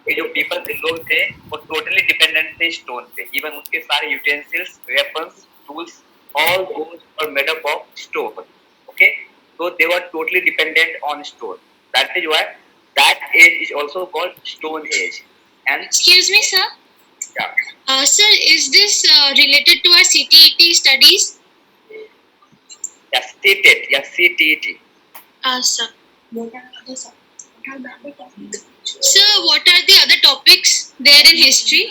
ये जो पीपल के लोग थे वो टोटली डिपेंडेंट थे स्टोन पे। इवन उनके सारे utensils, weapons, tools, all those are made up of stone. Okay, so they were totally dependent on stone. That is why that age is also called Stone Age. And excuse me, sir. Yeah. Sir, is this related to our CTET studies? Yeah, CTET. Yeah, CTET. Sir. What are the topics? Sir, what are the other topics there in history?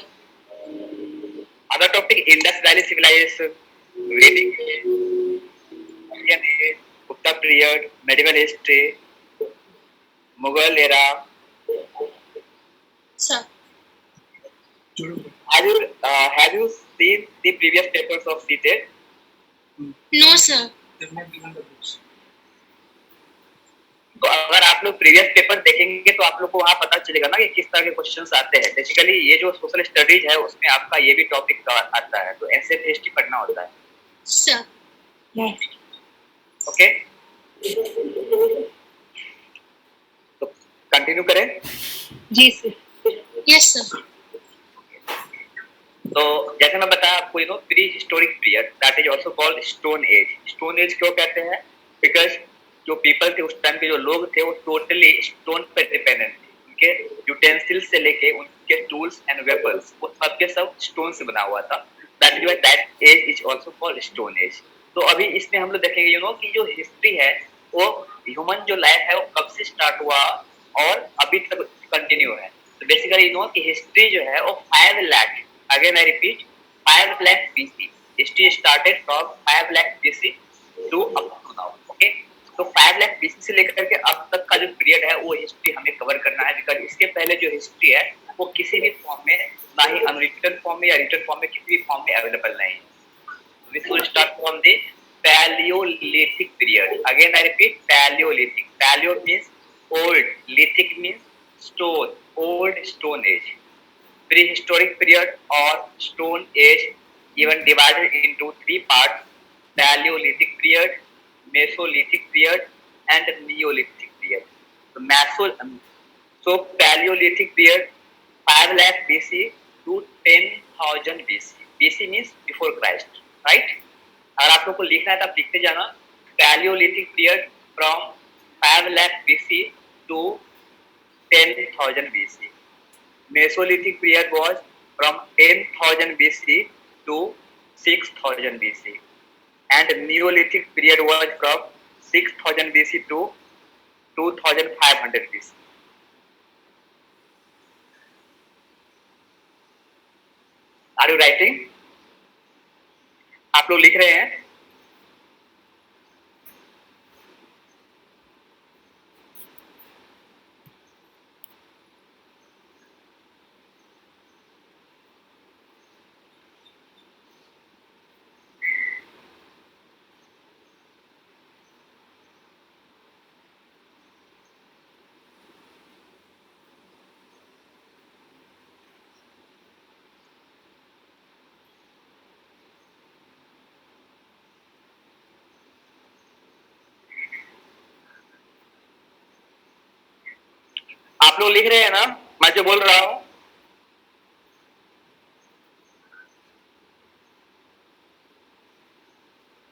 Other topic: Indus Valley civilization, Vedic age, Indian age, Gupta period, medieval history, Mughal era. Sir. Have you seen the previous papers of CTET? No, sir. They've not given the books. तो अगर आप लोग previous paper देखेंगे तो आप लोग को वहाँ पता चलेगा ना कि किस तरह के क्वेश्चंस आते हैं। बेसिकली ये जो सोशल स्टडीज है उसमें आपका ये भी टॉपिक आता है, तो ऐसे हिस्ट्री पढ़ना होता है। सर। ओके, तो कंटिन्यू करें। जी सर। Yes sir. तो जैसे मैं बताया आपको, you know, pre historic period that is also called stone as. Stone age क्यों कहते हैं? बिकॉज जो पीपल थे उस टाइम के, जो लोग थे, वो टोटली स्टोन पर डिपेंडेंट थे। उनके यूटेंसिल्स से लेके उनके टूल्स एंड वेपन्स वो सब के सब स्टोन से बना हुआ था। That is why that age is also called stone age. तो अभी इसमें हम लोग देखेंगे, यू नो, कि जो हिस्ट्री है वो ह्यूमन जो लाइफ है वो कब से स्टार्ट हुआ और अभी तक कंटिन्यू है। तो बेसिकली, यू नो, कि हिस्ट्री जो है वो 5 lakh, again I repeat, 5 lakh BC. History started from 5 lakh BC to up to now. Okay, तो 5 लाख BC से लेकर के अब तक का जो पीरियड है वो हिस्ट्री हमें कवर करना है। बिकॉज इसके पहले जो हिस्ट्री है वो किसी भी फॉर्म में, ना ही अनरिटन फॉर्म में या रिटन फॉर्म में, किसी भी फॉर्म में अवेलेबल नहीं है। We should start from the palaeolithic period. Again I repeat, palaeolithic. Paleo means old, lithic means stone, old stone age. Prehistoric period or Stone Age, even divided into 3 parts: Paleolithic period, Mesolithic period, and Neolithic period. So Paleolithic period 5 lakh BC to 10,000 BC. BC means before Christ, right? अगर आप लोग को लिखना है तो आप लिखते जाना, Paleolithic period from 5 lakh BC to 10,000 BC. Mesolithic period was from 10,000 BC to 6,000 BC, and Neolithic period was from 6,000 BC to 2,500 BC. Are you writing? आप लोग लिख रहे हैं? आप लोग लिख रहे हैं ना मैं जो बोल रहा हूं?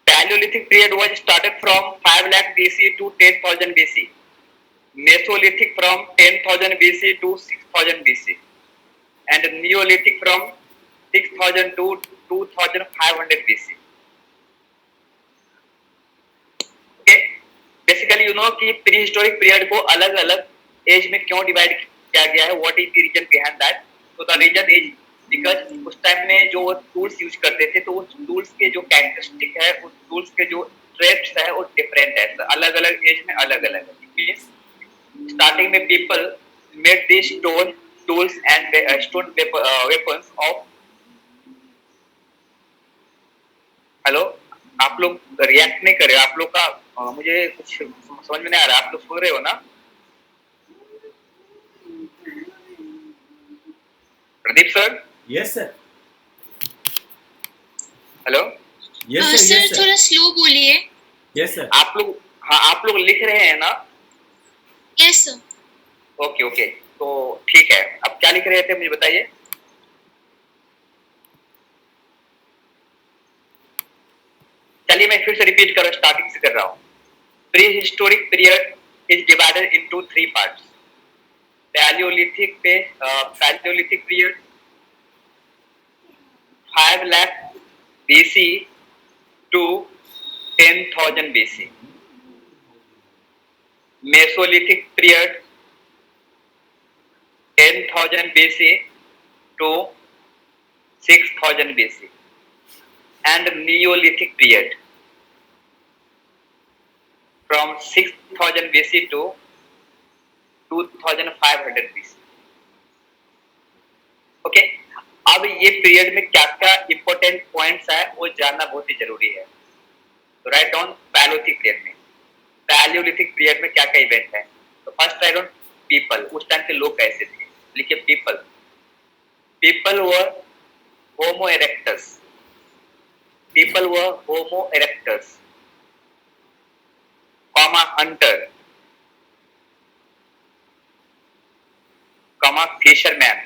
Paleolithic period was started from 5 lakh BC to 10,000 BC. Mesolithic from 10,000 BC to 6,000 BC, and Neolithic from 6,000 to 2,500 BC. Okay, basically, you know, कि प्री हिस्टोरिक पीरियड को अलग अलग एज में क्यों डिवाइड किया गया है, what is the reason behind that? तो द रीजन इज बिकॉज उस टाइम में जो टूल्स यूज करते थे तो उस टूल्स के जो कैरेक्टरिस्टिक है, उस टूल्स के जो ट्रेड्स है वो डिफरेंट है, अलग अलग एज में अलग अलग है। मींस स्टार्टिंग में people made the stone tools and stone weapons of. Hello, आप लोग रिएक्ट नहीं कर रहे हो, आप लोग का मुझे कुछ समझ में नहीं आ रहा, आप लोग सुन रहे हो ना? Pradeep sir? Yes sir. Hello? Yes sir, थोड़ा स्लो बोलिए। Yes sir. आप लोग, हाँ, आप लोग लिख रहे हैं ना? Yes sir. ओके ओके, तो ठीक है, अब क्या लिख रहे थे मुझे बताइए। चलिए मैं फिर से रिपीट कर स्टार्टिंग से कर रहा हूँ। Pre historic period is divided into 3 parts. Palaeolithic period 5 lakh BC to 10,000 BC। Mesolithic period 10,000 BC to 6,000 BC, and Neolithic period from 6,000 BC to 2,500 BC। Okay, अब ये पीरियड में क्या क्या इंपॉर्टेंट पॉइंट्स है वो जानना बहुत ही जरूरी है। तो राइट डाउन पैलियोलिथिक पीरियड में, पैलियोलिथिक पीरियड में क्या क्या इवेंट है। तो फर्स्ट राइट डाउन पीपल, उस टाइम के लोग कैसे थे, लिखिए people. People were homo erectus, people were homo erectus, comma Hunter, comma fisherman,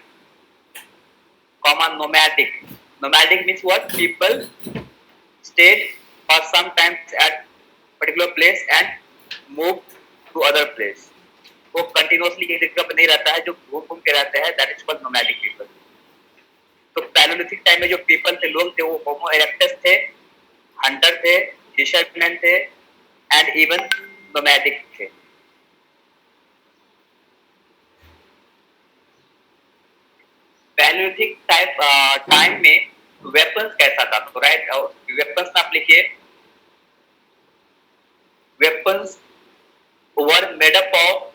comma nomadic। Nomadic means what? People stayed for some time at particular place and moved to other place। वो continuously एक जगह पर नहीं रहता है, जो घूम घूम के रहते हैं, that is called nomadic people। तो पैलियोलिथिक टाइम में जो पीपल थे, लोग थे, वो होमो इरेक्टस थे, हंटर थे, फिशरमैन थे एंड इवन nomadic थे। पैलियोलिथिक टाइम में वेपन्स कैसा था, तो राइट वेपन्स आप लिखिए। Weapons were made up of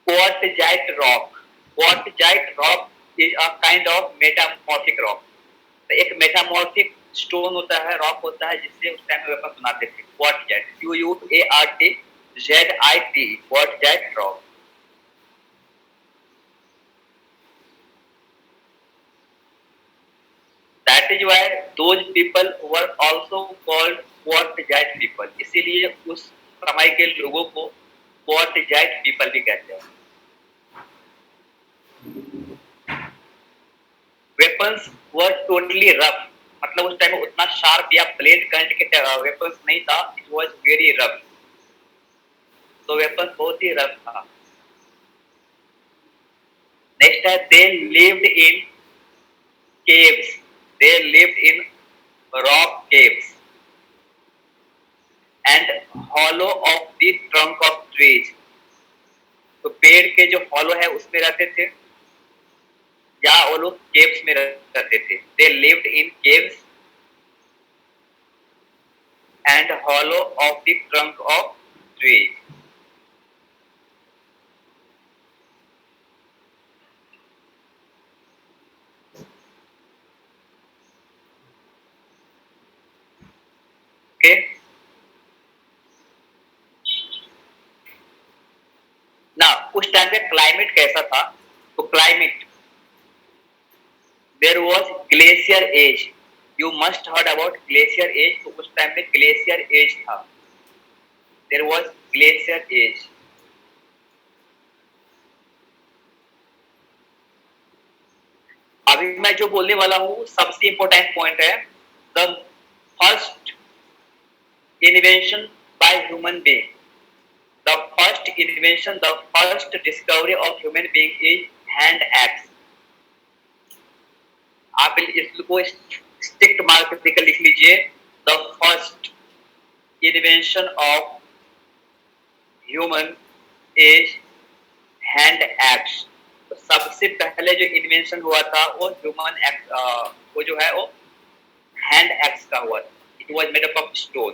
quartzite rock। quartzite rock is a kind of metamorphic rock। तो एक मेटामॉर्फिक स्टोन होता है, रॉक होता है, जिससे उस टाइम में वेपन बनाते थे। Quartzite, QUARTZIT, quartzite rock. That is why those people were also called quartzite people। इसीलिए उस समय के लोगों को क्वार्टजाइट पीपल भी कहते हैं। वेपन्स वर टोटली रफ, मतलब उस टाइम में उतना शार्प या ब्लेड काइंड के वेपन्स नहीं था। इट वाज वेरी रफ, तो वेपन्स बहुत ही रफ था। नेक्स्ट है दे lived in caves, they lived in rock caves and hollow of the trunk of trees। तो पेड़ के जो hollow है उसमें रहते थे, या वो लोग caves में रहते थे। they lived in caves and hollow of the trunk of trees। okay, ना उस टाइम पे क्लाइमेट कैसा था, तो climate there was glacier age. You must heard about glacier age. तो उस टाइम में ग्लेशियर एज था, देयर वाज ग्लेशियर एज। अभी मैं जो बोलने वाला हूँ सबसे इंपॉर्टेंट पॉइंट है। The first invention by human being, the first invention, the first discovery of human being is hand axe। आप इसको स्टिक्ट मार्क देकर लिख लीजिए। the first invention of human is hand axe। तो सबसे पहले जो इन्वेंशन हुआ था वो ह्यूमन एक्स, वो जो है वो हैंड एक्स का हुआ था। It was made up of stone.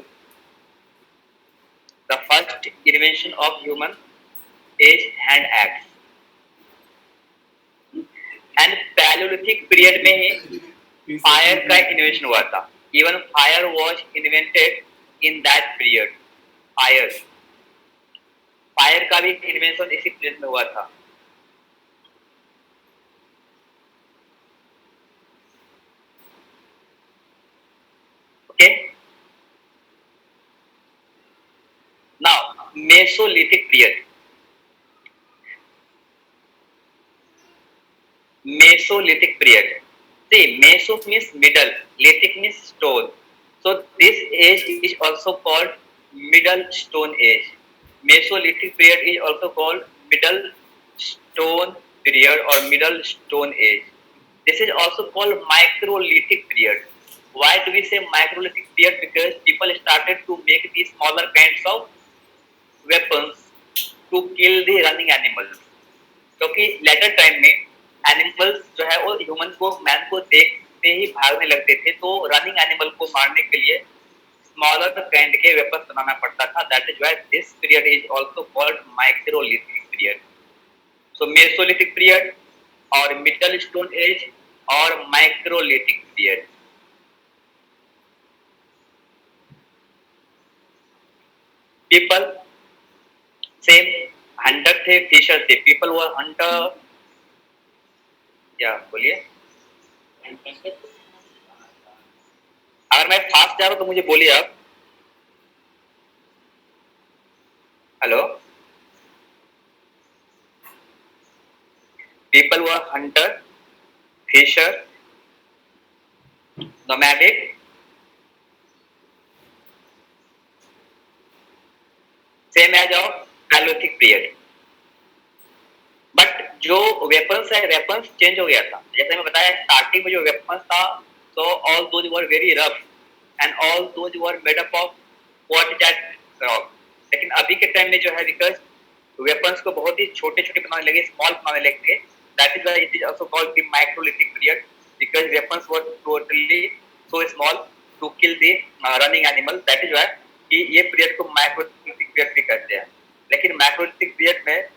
The first invention of human is hand axe। And Paleolithic period में ही फायर का इन्वेंशन हुआ था। Even fire was invented in that period। Fire का भी इन्वेंशन इसी पीरियड में हुआ था। Okay, Mesolithic period. Mesolithic period. See, Meso means middle, Lithic means stone. So this age is also called Middle Stone Age. Mesolithic period is also called Middle Stone period or Middle Stone Age. This is also called Microlithic period. Why do we say Microlithic period? Because people started to make these smaller kinds of weapons to kill the running animals. क्योंकि later time में animals जो है वो human को man को देखते ही भागने लगते थे, तो रनिंग एनिमल को मारने के लिए स्मॉलर काइंड के वेपन्स बनाना पड़ता था. That is why this period is also called microlithic period. So Mesolithic period और मिडल स्टोन एज और microlithic period. People same Hunter थे, फिशर थे. People were Hunter. क्या बोलिए? अगर मैं फास्ट जा रहा हूं तो मुझे बोलिए आप. Hello. People were hunter, fisher, nomadic, same age of palaeolithic period. But जो वेपन्स है, वेपन्स चेंज हो गया था. जैसे मैं बताया स्टार्टिंग में जो वेपन्स था, सो all those were very rough and all those were made up of what is that rock. लेकिन अभी के टाइम में जो है, बिकॉज वेपन्स को बहुत ही छोटे छोटे बनाने लगे, स्मॉल बनाने लगे. That is why it is also called the microlithic period, because weapons were totally so small to kill the running animal. That is why कि ये पीरियड को माइक्रोलिथिक पीरियड भी कहते हैं. लेकिन माइक्रोलिथिक पीरियड में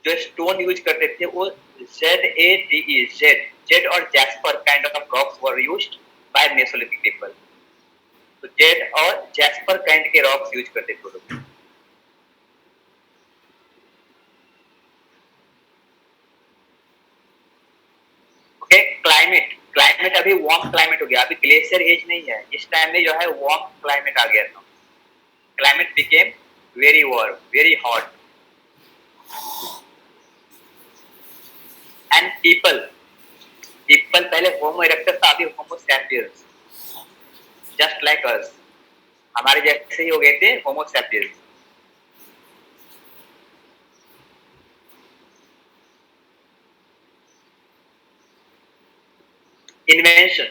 जो स्टोन यूज करते थे वो जेड और jasper kind of rocks were used by Mesolithic people. तो जेड और जैस्पर काइंड के रॉक्स यूज करते थे लोग. ओके. क्लाइमेट अभी वार्म क्लाइमेट हो गया. अभी ग्लेशियर एज नहीं है. इस टाइम में जो है वार्म क्लाइमेट आ गया था. Climate became very warm, very hot. And people पहले होमो इरेक्टस था, अभी homo sapiens, just like us. हमारे जैसे ही हो गए थे homo sapiens. Invention.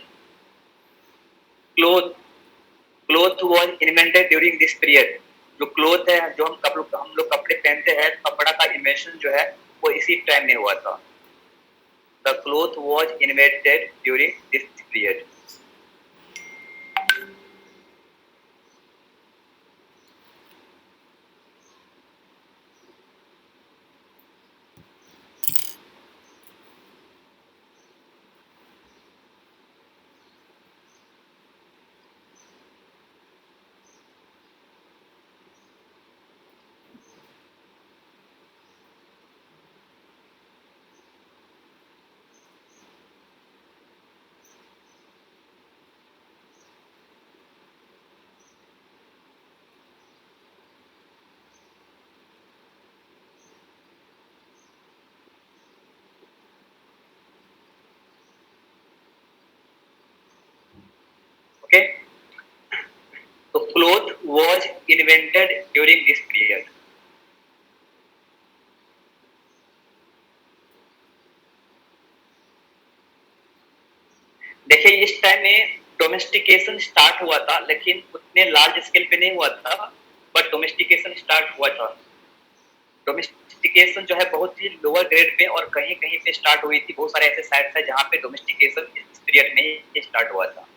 Cloth was invented during this period. जो क्लोथ है, जो हम लोग कपड़े पहनते हैं, कपड़ा का इन्वेंशन जो है वो इसी टाइम में हुआ था. The cloth was invented during this period. Okay. So cloth was invented during this period. देखिए इस टाइम में डोमेस्टिकेशन स्टार्ट हुआ था, लेकिन उतने लार्ज स्केल पे नहीं हुआ था, बट डोमेस्टिकेशन स्टार्ट हुआ था. डोमेस्टिकेशन जो है बहुत ही लोअर ग्रेड पे और कहीं कहीं पे स्टार्ट हुई थी. बहुत सारे ऐसे साइट्स है जहाँ पे डोमेस्टिकेशन इस पीरियड में ही स्टार्ट हुआ था.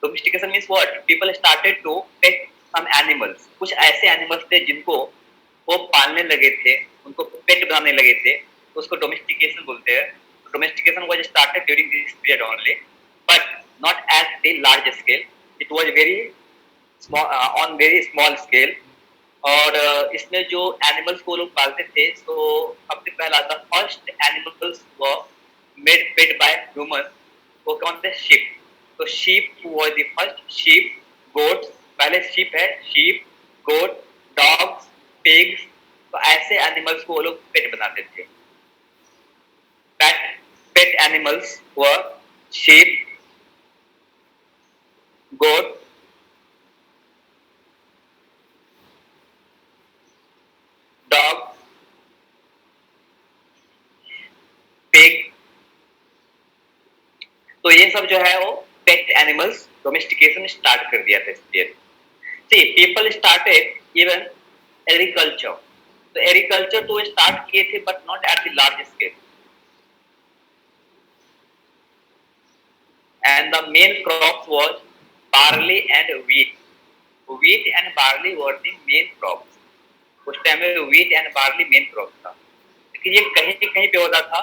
Domestication means what? People started to pet some animals. कुछ ऐसे एनिमल्स थे जिनको वो पालने लगे थे, उनको पेट बनाने लगे थे, उसको डोमेस्टिकेशन बोलते हैं. Domestication was started during this period only, but not at the large scale. It was very small, on very small scale. और इसमें जो एनिमल्स को लोग पालते थे, तो सबसे पहला था first animals were made pet by human. वो कौन थे? शीप. तो sheep was the first. Sheep, goats, पहले शीप है, शीप, गोट, डॉग्स, पिग्स, तो ऐसे एनिमल्स को वो लोग पेट बनाते थे. Pet animals were sheep, goat, dog, pig. तो ये सब जो है वो पेट एनिमल्स डोमेस्टिकेशन स्टार्ट कर दिया था इस period. See people started even agriculture. तो एग्रीकल्चर तो स्टार्ट किए थे but not at the large scale. And the main crops was barley and wheat. Wheat and barley were the main crops. उस time में wheat and barley main crops था. लेकिन ये कहीं कहीं पे होता था,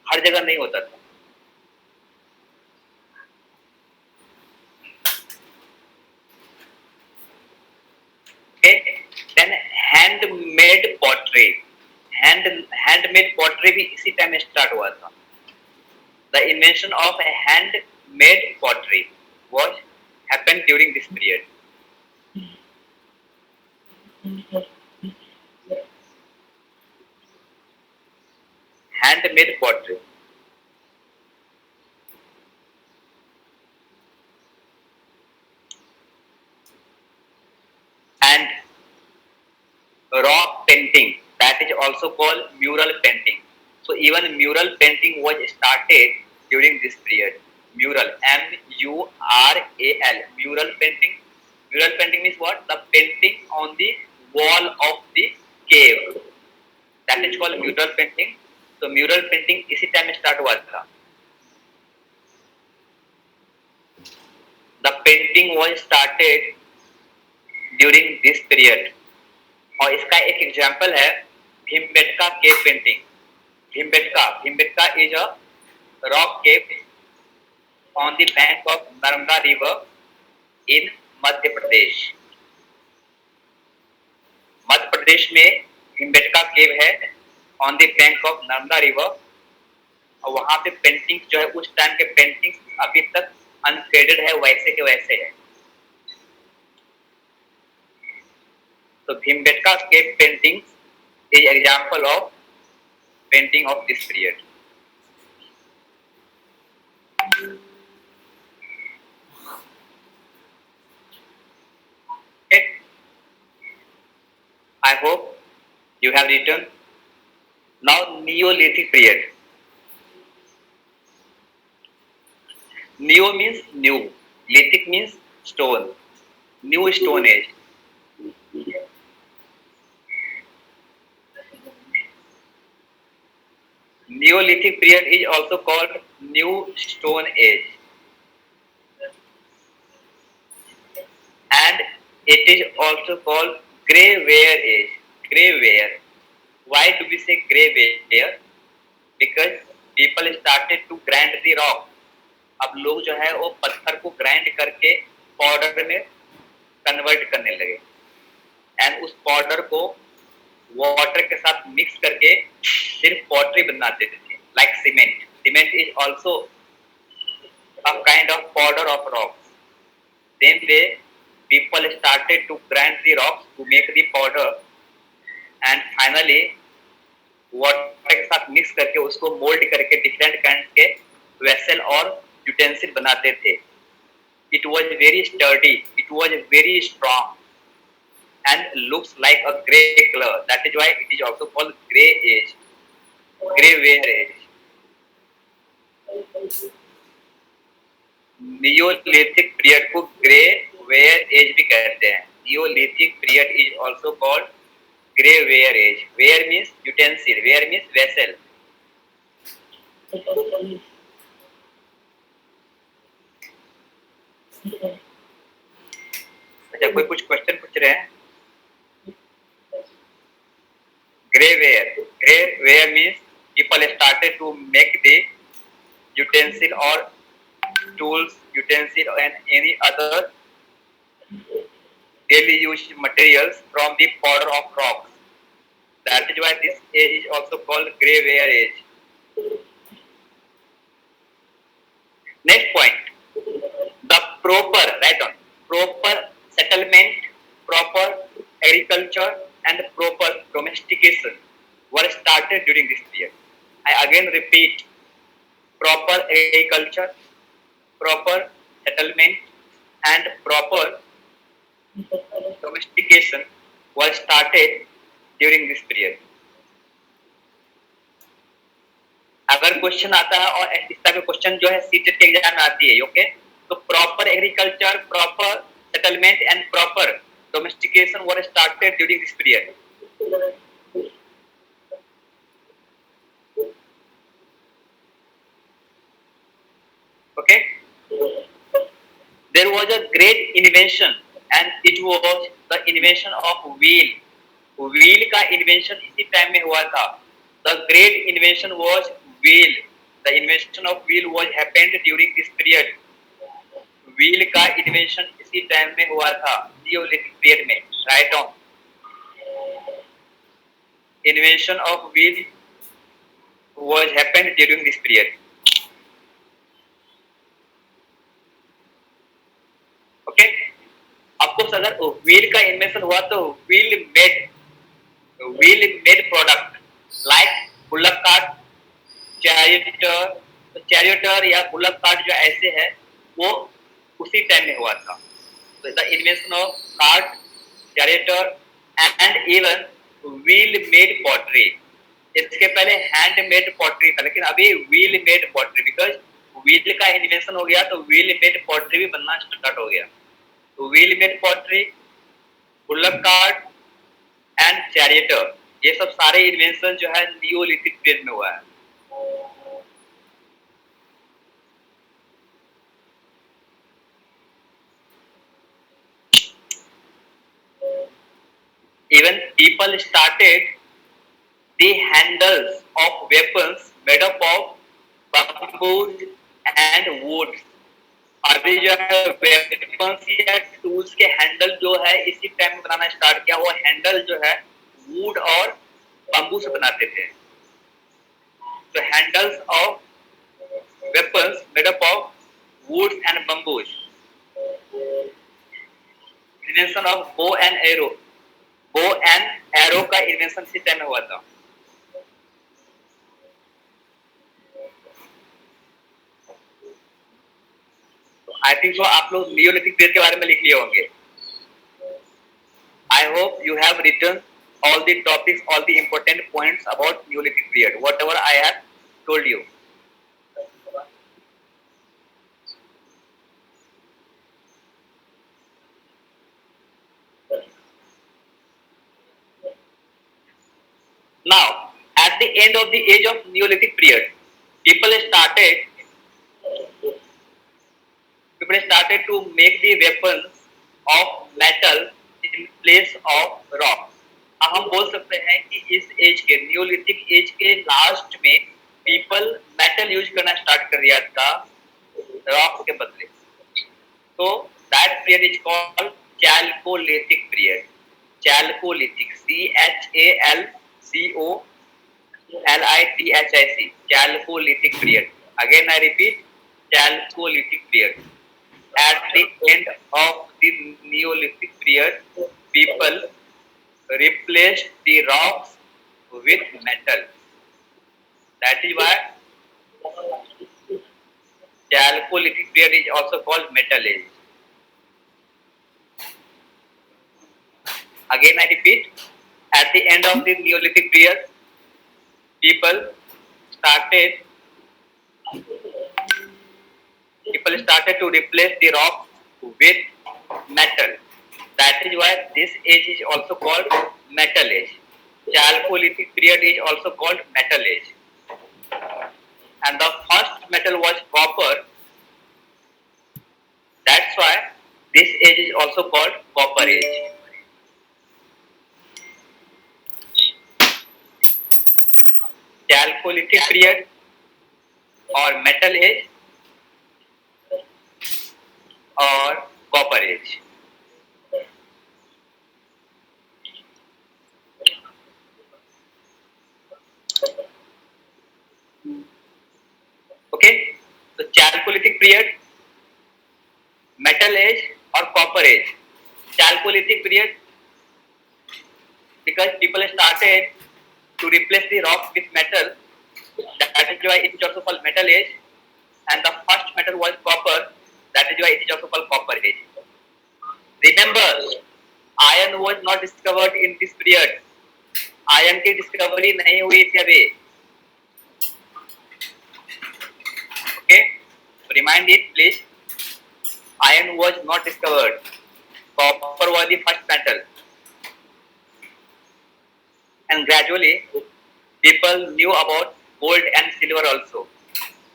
हर जगह नहीं होता था. Okay. Then handmade pottery. Handmade pottery भी इसी टाइम में स्टार्ट हुआ था. The invention of handmade pottery was happened during this period. Handmade pottery. And rock painting, that is also called mural painting. So even mural painting was started during this period. Mural, M-U-R-A-L, mural painting. Mural painting means what? The painting on the wall of the cave. That is called mural painting. So mural painting इसी time में start हुआ था. The painting was started during this period. और इसका एक example है Bhimbetka cave painting. Bhimbetka is a rock cave on the bank of Narmada River in Madhya Pradesh. Madhya Pradesh में भीमबेटका केव है on the bank of Narmada river. और वहां पे पेंटिंग्स जो है उस टाइम के पेंटिंग्स अभी तक अनफेडेड है, वैसे के वैसे है. तो Bhimbetka cave paintings is example of painting of this period. Okay. I hope you have written. Now Neolithic period. Neo means new. Lithic means stone. New Stone Age. Neolithic period is also called New Stone Age, and it is also called Grey Ware Age. Grey Ware. Why do we say Grey Ware? Because people started to grind the rock. अब लोग जो है वो पत्थर को grind करके powder में convert करने लगे, एंड उस पाउडर को वाटर के साथ मिक्स करके सिर्फ पॉटरी बनाते थे, like cement. Cement is also a kind of powder of rocks. Same way people started to grind the rocks to make the powder, and finally water के साथ मिक्स करके उसको मोल्ड करके डिफरेंट काइंड के vessel और utensil बनाते थे. It was very sturdy, it was very strong and looks like a grey color. That is why it is also called Grey Age, Grey Ware Age. Neolithic period को Grey Ware Age भी कहते हैं. Neolithic period is also called Grey Ware Age. Ware means utensil, ware means vessel. अच्छा, कोई कुछ question पूछ रहे हैं? Grey ware. Grey ware means people started to make the utensil or tools, utensil and any other daily used materials from the powder of rocks. That is why this age is also called Grey Ware Age. Next point. The proper, write down, proper settlement, proper agriculture and proper domestication were started during this period. I again repeat, proper agriculture, proper settlement, and proper domestication was started during this period. अगर question आता है और इस तरह का question जो है CTET के एग्जाम में आती है, ओके, तो proper agriculture, proper settlement and proper domestication were started during this period. Okay, there was a great invention and it was the invention of wheel. Wheel का invention इसी time में हुआ था. The great invention was wheel. The invention of wheel was happened during this period. Wheel का invention इसी time में हुआ था, Neolithic period में. Write down. Invention of wheel was happened during this period. Okay, आपको अगर व्हील का invention हुआ तो wheel made product like bullock cart, chariot या बुलक कार्ट जो ऐसे है वो उसी टाइम में हुआ था. तो the invention of cart, chariot and even wheel made pottery. इसके पहले हैंड मेड पॉटरी था, लेकिन अभी wheel made pottery, because wheel का इन्वेंशन हो गया तो व्हील मेड पॉटरी भी बनना स्टार्ट हो गया. Wheel made pottery, bullock cart and chariot, ये सब सारे इन्वेंशन जो है नियोलिथिक पीरियड में हुआ है. Even people started the handles of weapons made up of bamboo and wood. अभी जो है वेपन्स या टूल्स के हैंडल जो है इसी टाइम में बनाना स्टार्ट किया. वो हैंडल जो है वुड और बम्बू से बनाते थे. तो handles of weapons made up of would and bamboos. Invention of bow and arrow, bow and arrow का इन्वेंशन इसी टाइम में हुआ था. आई थिंक सो आप लोग नियोलिथिक पीरियड के बारे में लिख लिए होंगे. I hope you have written all the topics, all the important points about Neolithic period, whatever I have told you. Now, at the end of the age of Neolithic period, people started to make the weapons of metal in place of rock. अब हम बोल सकते हैं कि इस as के neolithic age के last में पीपल मेटल यूज करना स्टार्ट कर दिया था रॉक के बदले. तो that period is called Chalcolithic period. Chalcolithic, CHALCOLITHIC, Chalcolithic period. Again I repeat, Chalcolithic period. At the end of the Neolithic period, people replaced the rocks with metal. That is why Chalcolithic period is also called Metal Age. Again I repeat, at the end of the Neolithic period, people started to replace the rock with metal. That is why this age is also called Metal Age. Chalcolithic period is also called Metal Age. And the first metal was copper. That's why this age is also called Copper Age. Chalcolithic period or Metal Age or Copper Age. Okay, so Chalcolithic period, Metal Age or Copper Age. Chalcolithic period because started to replace the rocks with metal. That is why it is also called metal age. And the first metal was copper. That is why it is also called copper age. Remember, iron was not discovered in this period. Ion की discovery नहीं हुई थी अभी. Okay, remind it please. Iron was not discovered. Copper was the first metal. And gradually people knew about gold and silver also.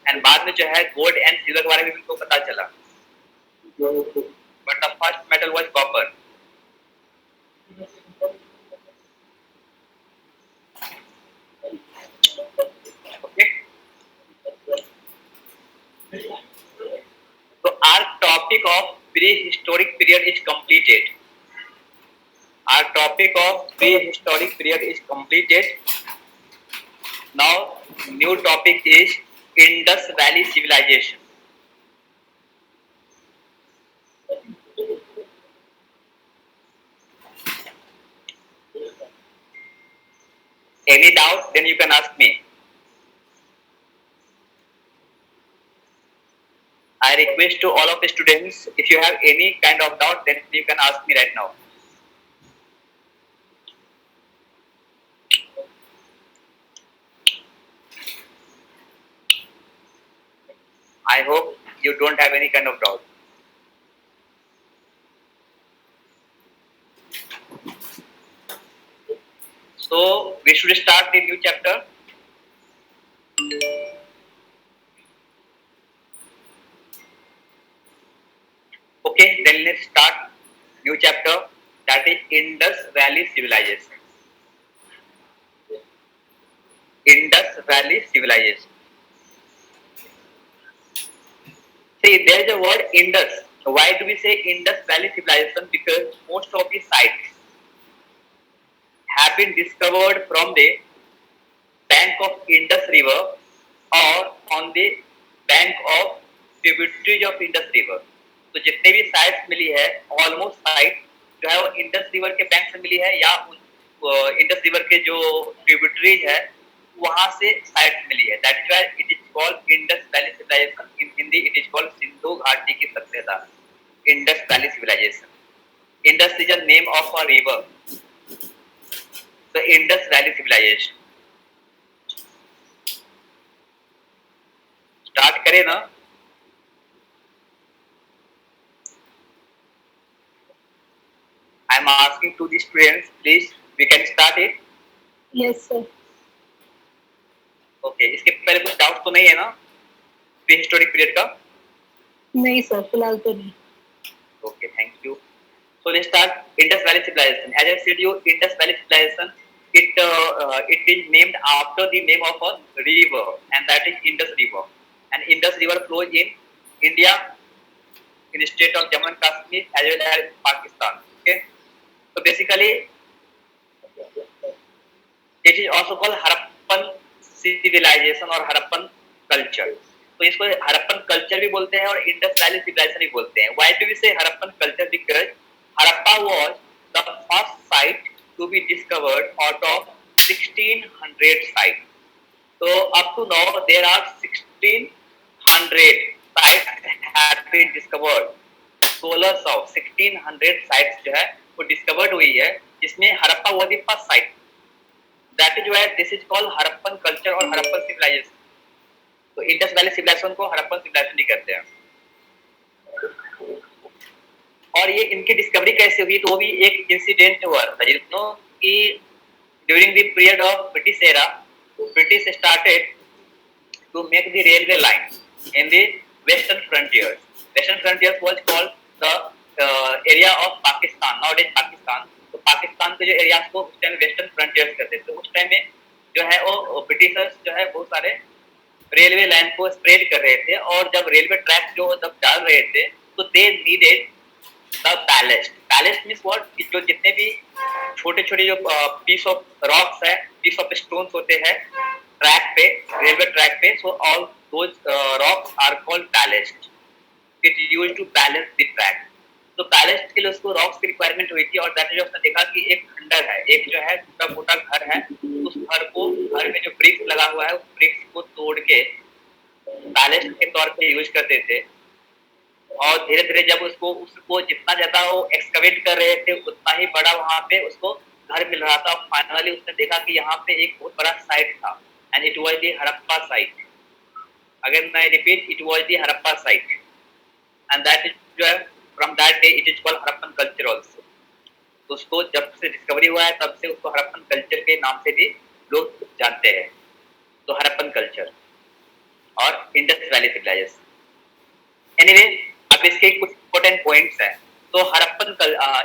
And बाद में जो है gold and silver के बारे में भी उनको पता चला. But the first metal was copper. Okay. So our topic of prehistoric period is completed. Our topic of prehistoric period is completed. Now new topic is Indus Valley Civilization. Any doubt? Then you can ask me. I request to all of the students, if you have any kind of doubt, then you can ask me right now. I hope you don't have any kind of doubt. So we should start the new chapter. Okay, then let's start new chapter, that is Indus Valley Civilization. Indus Valley Civilization. See, there is a word Indus. Why do we say Indus Valley Civilization? Because most of the sites have been discovered from the bank of Indus River or on the bank of tributaries of Indus River. तो जितने भी sites मिली है, almost site जो है वो Indus river के bank से मिली है या इंडस रिवर के जो ट्रिब्यूटरीज है वहां से साइट्स मिली है. That is why it is called Indus valley civilisation. In Hindi it is called Sindhu ghati की sabhyata. Indus valley civilisation. Indus is a name of a river. The Indus valley civilisation. Start करें ना. I am asking to the students, please, we can start it. Yes, sir. Okay, इसके पहले कुछ doubt तो नहीं है ना प्री हिस्टोरिक पीरियड का? नहीं सर, फिलहाल तो नहीं. Okay, thank you. So let's start Indus Valley Civilization. As I said you, Indus Valley Civilization, it is named after the name of a river, and that is Indus River. And Indus River flows in India, in the state of Jammu and Kashmir, as well as Pakistan. Okay. So basically, it is also called Harappan civilization or Harappan culture. तो इसको Harappan culture भी बोलते हैं और Indus valley civilisation भी बोलते हैं. Why do we say Harappan culture? Because Harappa was the first site to be discovered out of 1600 sites. So up to now there are 1600 sites have been discovered. 1600 sites जो है वो discovered हुई है, जिसमें Harappa was the first sight. That is why this is called Harappan culture और Harappan civilisation. तो Indus valley civilisation को Harappan civilisation ही कहते हैं. और ये इनकी डिस्कवरी कैसे हुई, तो वो भी एक इंसिडेंट हुआ था जिसमें कि during the period of British era, British started to make the railway line in the western frontiers. Western frontiers was called the area of Pakistan, nowadays Pakistan. तो पाकिस्तान के जो एरियाज को उस टाइम वेस्टर्न फ्रंटियर्स कहते थे. उस टाइम में जो है वो ब्रिटिशर्स जो है बहुत सारे रेलवे लाइन को स्प्रेड कर रहे थे, और जब रेलवे ट्रैक जो जब डाल रहे थे तो they needed the ballast. Ballast means what, जो जितने भी छोटे छोटे जो पीस ऑफ रॉक्स है, पीस ऑफ स्टोन्स होते हैं ट्रैक पे, रेलवे ट्रैक पे, so all those rocks are called ballast. It is used to balance the track. तो पैलेस के लिए उसको रॉक्स की रिक्वायरमेंट हुई थी, और दैट इज उसने देखा कि एक खंडर है, एक जो है छोटा मोटा घर है, उस घर में जो ब्रिक्स लगा हुआ है उस ब्रिक्स को तोड़ के पैलेस के तौर पे यूज करते थे। और धीरे धीरे जब उसको जितना ज्यादा वो एक्सकवेट कर रहे थे उतना ही बड़ा वहां पे उसको घर मिल रहा था। फाइनली उसने देखा कि यहाँ पे एक बहुत बड़ा साइट था, and it was the Harappa site. Again मैं repeat, it was the Harappa site, and that is जो है from that day it is called Harappan culture also. तो उसको जब से डिस्कवरी हुआ है तब से उसको हड़प्पन कल्चर के नाम से भी लोग जानते हैं। तो हड़प्पन कल्चर और इंडस वैली सिविलाइजेशन। एनीवे, अब इसके कुछ इंपॉर्टेंट पॉइंट्स हैं। तो Harappan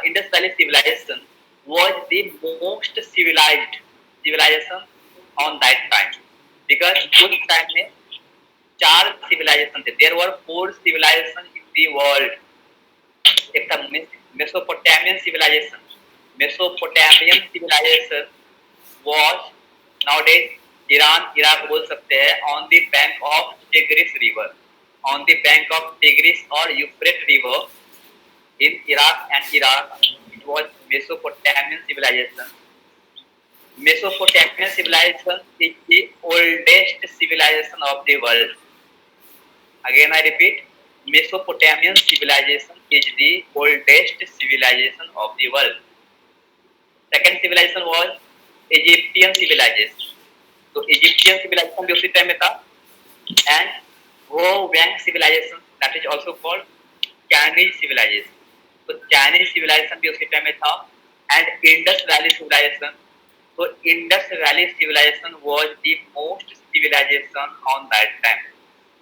Indus valley civilization was the most civilization on that time, because उस टाइम में 4 सिविलाइजेशन थे। There were 4 civilization in the world. एक था Mesopotamian civilization. Mesopotamian civilization was nowadays Iran, Iraq बोल सकते हैं, on the bank of Tigris river, on the bank of Tigris or Euphrates River in Iraq and Iran. It was Mesopotamian civilization. Mesopotamian civilization is the oldest civilization of the world. Again I repeat, Mesopotamian civilization is the oldest civilization of the world. Second civilization was Egyptian civilization. तो Egyptian civilization भी उसी time में था, and Wang civilization, that is also called Chinese civilization. तो Chinese civilization भी उसी time में था, and Indus Valley civilization. तो Indus Valley civilization was the most civilization on that time.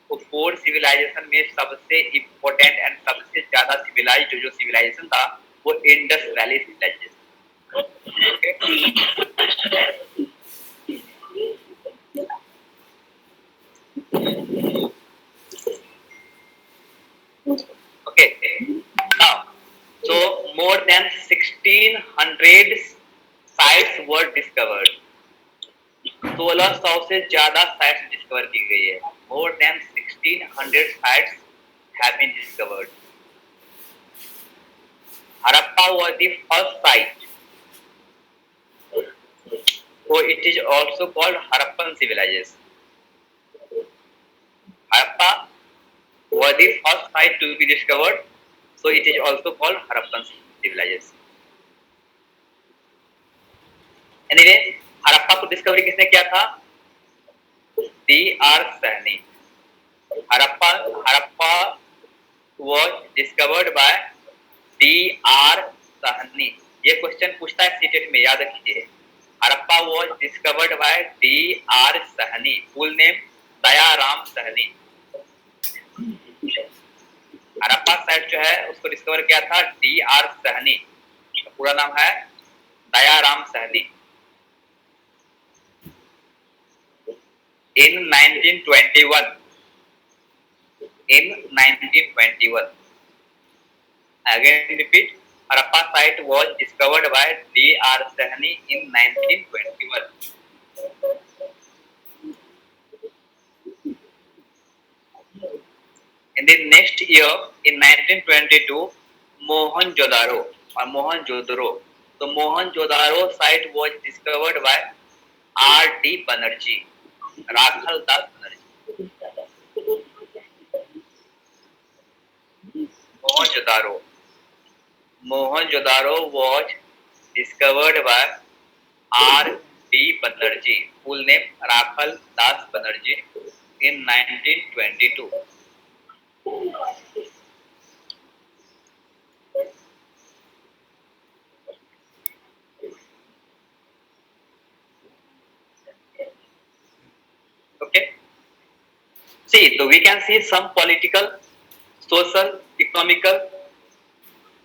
तो 4 civilization में सबसे important and सबसे ज़्यादा civilized जो civilization था वो Indus Valley civilization. Okay. Now, so more than 1600 sites were discovered. 1600 से ज्यादा sites डिस्कवर की गई है. More than 1600 sites have been discovered. Harappa was the first site. So it is also called Harappan civilization. Harappa was the first site to be discovered, so it is also called Harappan civilization. Anyway, Harappa को discovery किसने किया था? D.R. Sahni. Harappa was discovered by D.R. Sahni. ये question पूछता है CTET में, याद रखिए। Harappa was discovered by D.R. Sahni. Full name Dayaram Sahni. Harappa site जो है उसको डिस्कवर किया था D.R. सहनी। पूरा नाम है Dayaram Sahni. In 1921. Again repeat, Harappa site was discovered by D.R. Sahni in 1921. In the next year, in 1922, Mohenjo-daro or Mohenjo-daro. So Mohenjo-daro site was discovered by R.D. Banerjee, Rakhal Das Banerjee. Mohenjo-daro was discovered by R.D. Banerjee, full name Rakhal Das Banerjee, in 1922. Okay. See, so we can see some political, social, economical,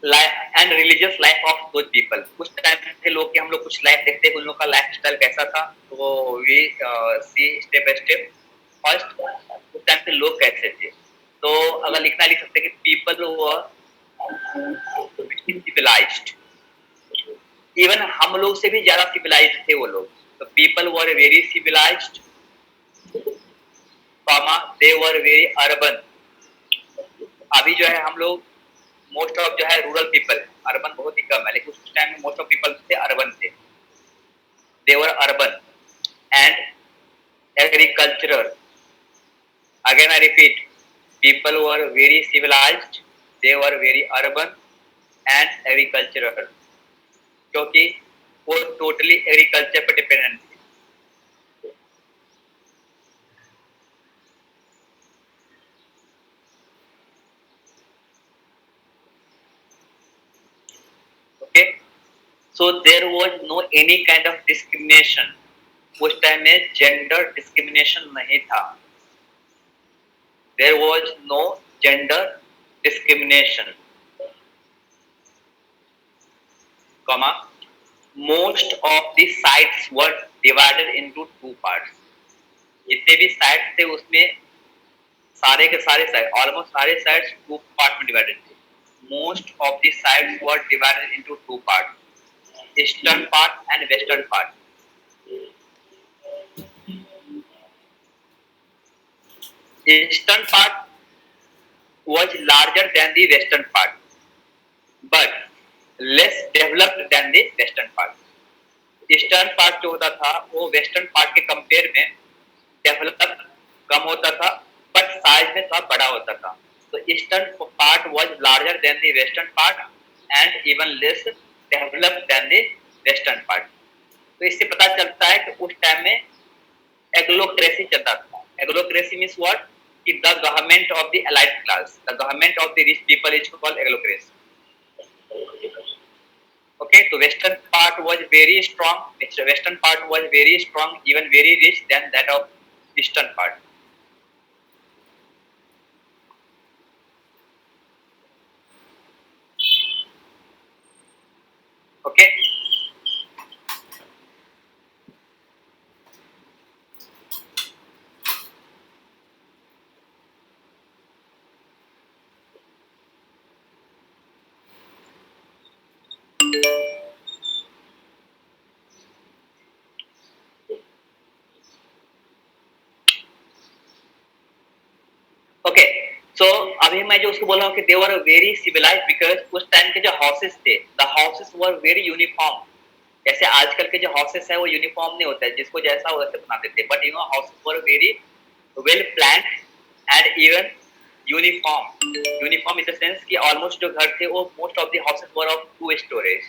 and religious life of those people. कुछ time के लोग के हम लोग कुछ life देखते हैं, उन लोग का लाइफ स्टाइल कैसा था, तो we see step by step. First, उस टाइम के लोग कैसे थे. तो अगर लिखना लिख सकते हैं कि people were civilized. Even हम लोग से भी ज्यादा civilized थे वो लोग. तो people were very civilized. They were very urban. अभी जो है हम लोग मोस्ट ऑफ जो है रूरल पीपल, अर्बन बहुत ही कम है, लेकिन उस टाइम में मोस्ट ऑफ पीपल थे अर्बन थे, they were urban and agricultural. Again I repeat, people were very civilized, they were very urban and agricultural, क्योंकि वो टोटली एग्रीकल्चर पर डिपेंडेंट थे. Okay, so there was no any kind of discrimination. उस time में gender discrimination नहीं था. There was no gender discrimination, comma, most of the sites were divided into two parts. जितने भी साइट्स थे उसमें सारे के सारे साइट, ऑलमोस्ट सारे साइट्स टू पार्ट में डिवाइडेड थे. Most of the sites were divided into two part, eastern part and western part. Eastern part was larger than the western part, but less developed than the western part. Eastern part जो होता था वो western part के compare में develop कम होता था, but size में थोड़ा बड़ा होता था. तो eastern part was larger than the western part and even less developed than the western part. तो इससे पता चलता है कि उस टाइम में एग्लोक्रेसी चलता था. एग्लोक्रेसी मीन्स व्हाट? कि the government of the elite class, the government of the rich people is called agglocracy. Okay, so western part was very strong. Western part was very strong, even very rich than that of eastern part. Okay. Okay, so अभी मैं जो उसको बोल रहा हूँ कि they were very civilized because उस time के जो हाउसेस थे, the houses were very uniform. जैसे आजकल के जो हाउसेस है वो यूनिफॉर्म नहीं होता है, जिसको जैसा हो वैसे बनाते थे, but you know houses were very well planned and even uniform. Uniform in the sense कि ऑलमोस्ट जो घर थे वो most of the houses were of two storage.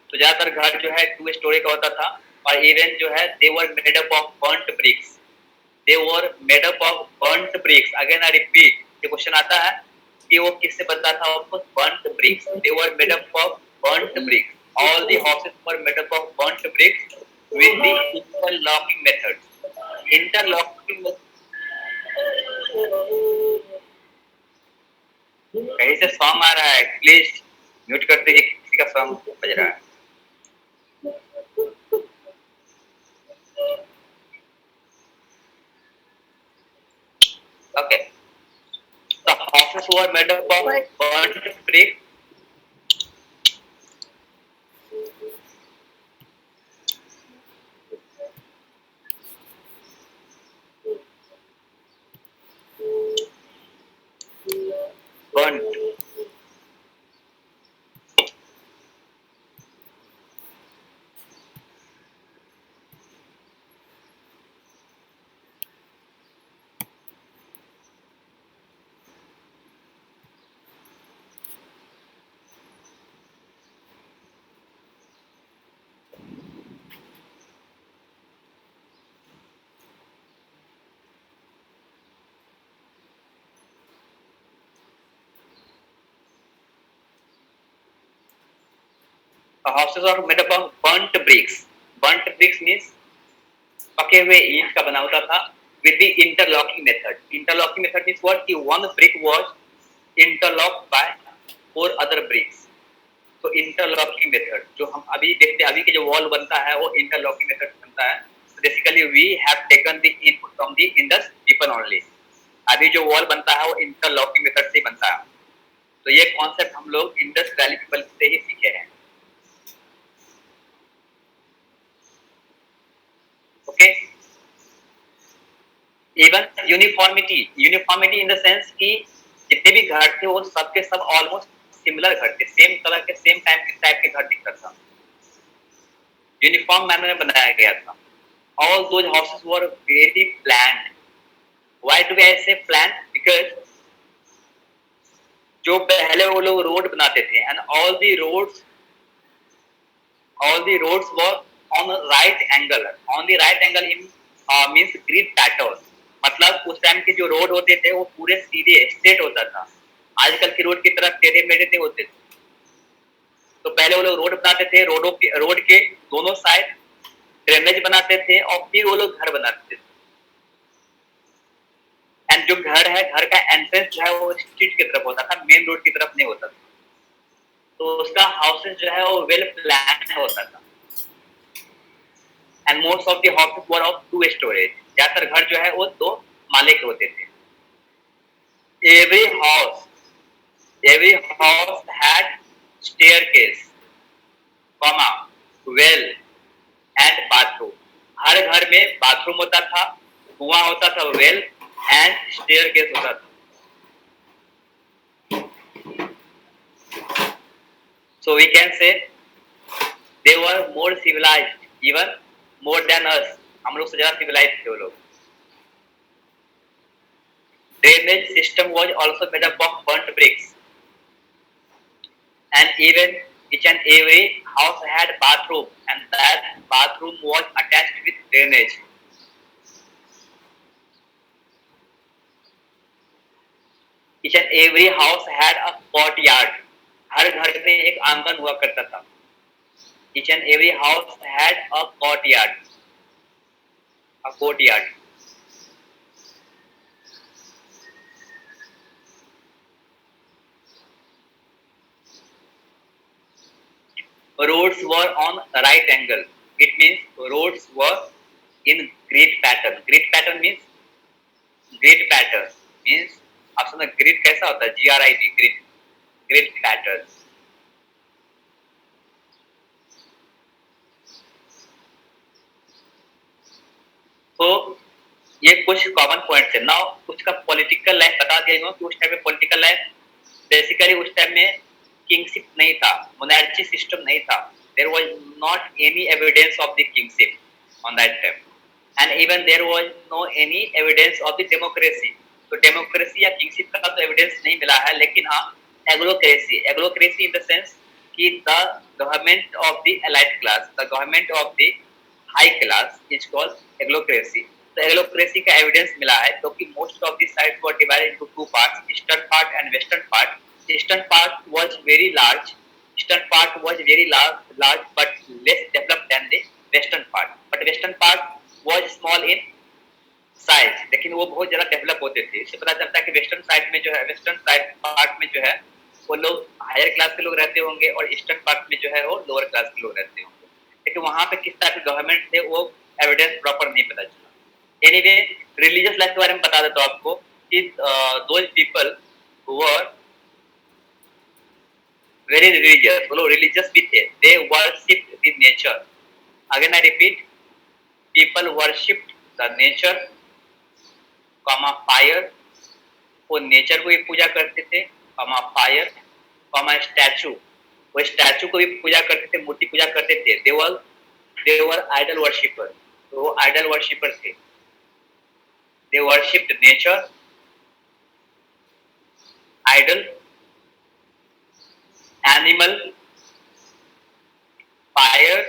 तो ज्यादातर घर जो है टू स्टोरी का होता था, और इवन जो है they were made up of burnt bricks. They were made up of burnt bricks. Again I repeat, ये क्वेश्चन आता है कि वो किससे बनता था? Of course, burnt bricks. They were made up of burnt bricks. All the houses were made up of burnt bricks with the interlocking method. Interlocking method. कहीं से सॉन्ग आ रहा है, प्लीज म्यूट कर दीजिए, किसी का सॉन्ग बज रहा है. Okay. The houses were made up of burnt brick. Burnt. The houses are made up of burnt bricks. Burnt bricks means पके हुए ईंट का बना होता था with the interlocking method. Interlocking method means what? कि one brick was interlocked by four other bricks. तो interlocking method जो हम अभी देखते हैं, अभी के जो wall बनता है वो interlocking method बनता है. So basically we have taken the input from the Indus people only. अभी जो wall बनता है वो interlocking method से बनता है. तो ये कॉन्सेप्ट हम लोग इंडस वैली पीपल से ही सीखे हैं. Okay, even uniformity in the sense कि जितने भी घर थे वो सबके सब ऑलमोस्ट सिमिलर घर थे, सेम कलर के सेम टाइप के घर दिखता था, यूनिफॉर्म मैनर में बनाया गया था. All those houses were very planned. Why do I say planned? Because जो पहले वो लोग रोड बनाते थे and all the roads were on a right angle. On the right angle in means grid pattern. मतलब उस टाइम के जो रोड होते थे वो पूरे सीधे स्ट्रेट होता था. आजकल की रोड की तरफ टेढ़े मेढ़े नहीं होते थे. तो पहले वो लोग रोड बनाते थे, रोड के दोनों साइड ड्रेनेज बनाते थे और फिर वो लोग घर बनाते थे. एंड जो घर है, घर का एंट्रेंस जो है वो स्ट्रीट की तरफ होता था, मेन रोड की तरफ नहीं होता था. तो उसका हाउसेस जो है वो वेल प्लान होता था. And most of the houses were of 2 storage. ज्यादातर घर जो है वो 2 माले के होते थे. Every house had staircase, comma, well and bathroom. हर घर में बाथरूम होता था, कुआं होता था, वेल एंड स्टेयरकेस होता था. So we can say they were more civilized, even more than us. हम लोग से ज्यादा civilized थे वो लोग. Drainage system was also made up of burnt bricks, and even each and every house had bathroom, and that bathroom was attached with drainage. Each and every house had a courtyard. हर घर में एक आंगन हुआ करता था. Each and every house had a courtyard. Roads were on right angle. It means roads were in grid pattern. Grid pattern means आप समझ grid कैसा होता है? GRID, grid pattern. तो ये कुछ कॉमन पॉइंट्स है. नाउ उसका पॉलिटिकल लाइफ बता दिया कि उस टाइम में पॉलिटिकल लाइफ बेसिकली उस टाइम में किंगशिप नहीं था, मोनार्ची सिस्टम नहीं था. There was not any evidence of the kingship on that time, and even there was no any evidence of the democracy. तो डेमोक्रेसी या किंगशिप का तो एविडेंस नहीं मिला है, लेकिन हाँ एग्लोक्रेसी इन द सेंस कि the government of the elite class, the government of the high class is called aglocracy. तो एग्लोक्रेसी का एविडेंस मिला है क्योंकि most of the sites were divided into 2 parts, eastern part and western part. Eastern part was very large, but less developed than the western part. But western part was small in size, लेकिन वो बहुत ज्यादा develop होते थे. इससे पता चलता है कि वेस्टर्न साइड में जो है, वेस्टर्न साइड पार्ट में जो है वो लोग हायर क्लास के लोग रहते होंगे और ईस्टर्न पार्ट में जो है वो लोअर क्लास के लोग रहते होंगे. लेकिन वहां पे किस टाइप के गवर्नमेंट थे वो एविडेंस प्रॉपर नहीं पता चला. एनीवे रिलीजियस लाइफ के बारे में बता देता हूं आपको कि those people were very religious. वो लोग religious भी थे. They worshipped the nature. Again I repeat, people worshipped the nature, comma fire. वो नेचर को भी पूजा करते थे, comma fire, comma statue. वो स्टैचू को भी पूजा करते थे, मूर्ति पूजा करते थे. They were idol worshipper. वो idol worshipper थे. They worshipped nature, idol, animal, fire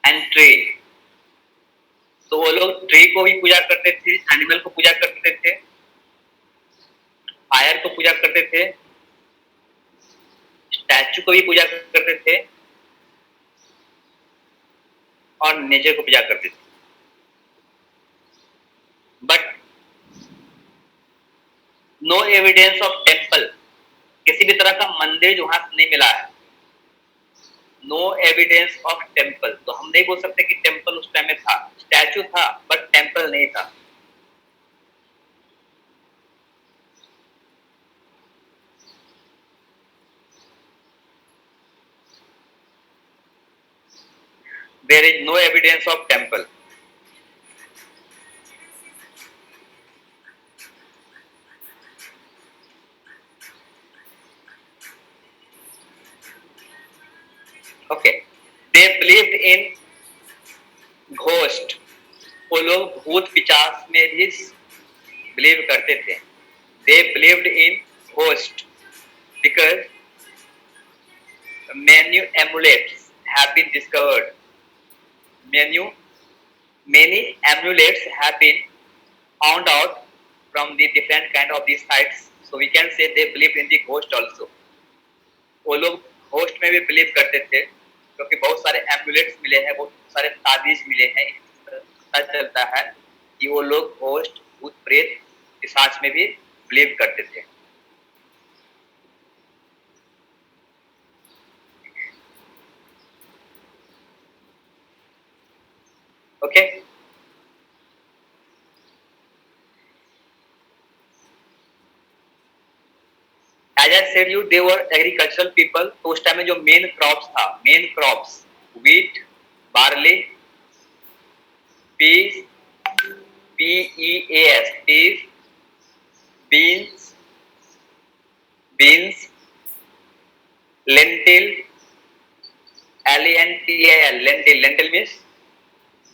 and tree. तो वो लोग ट्री को भी पूजा करते थे, एनिमल को पूजा करते थे, फायर को पूजा करते थे, स्टैचू को भी पूजा करते थे और नेचर को पूजा करते थे. But no evidence of temple. किसी भी तरह का मंदिर जो वहां नहीं मिला है. No evidence of temple. तो हम नहीं बोल सकते कि टेम्पल उस टाइम में था. स्टैचू था बट टेम्पल नहीं था. There is no evidence of temple. In ghost, वो लोग भूत पिचास में भी बिलीव करते थे. They believed in ghost because many amulets have been discovered. Many amulets have been found out from the different kind of these sites. So we can say they believed in the ghost also. वो लोग ghost में भी believe करते थे क्योंकि बहुत सारे एम्बुलेट्स मिले हैं, बहुत सारे ताबीज मिले हैं. पता चलता है कि वो लोग घोस्ट, भूत प्रेत, पिशाच में भी बिलीव करते थे. Okay. As I said you, they were agricultural people. तो उस टाइम में जो मेन क्रॉप्स था, main crops wheat, barley, peas, PEAS, peas, beans, lentil, LENTIL, lentil means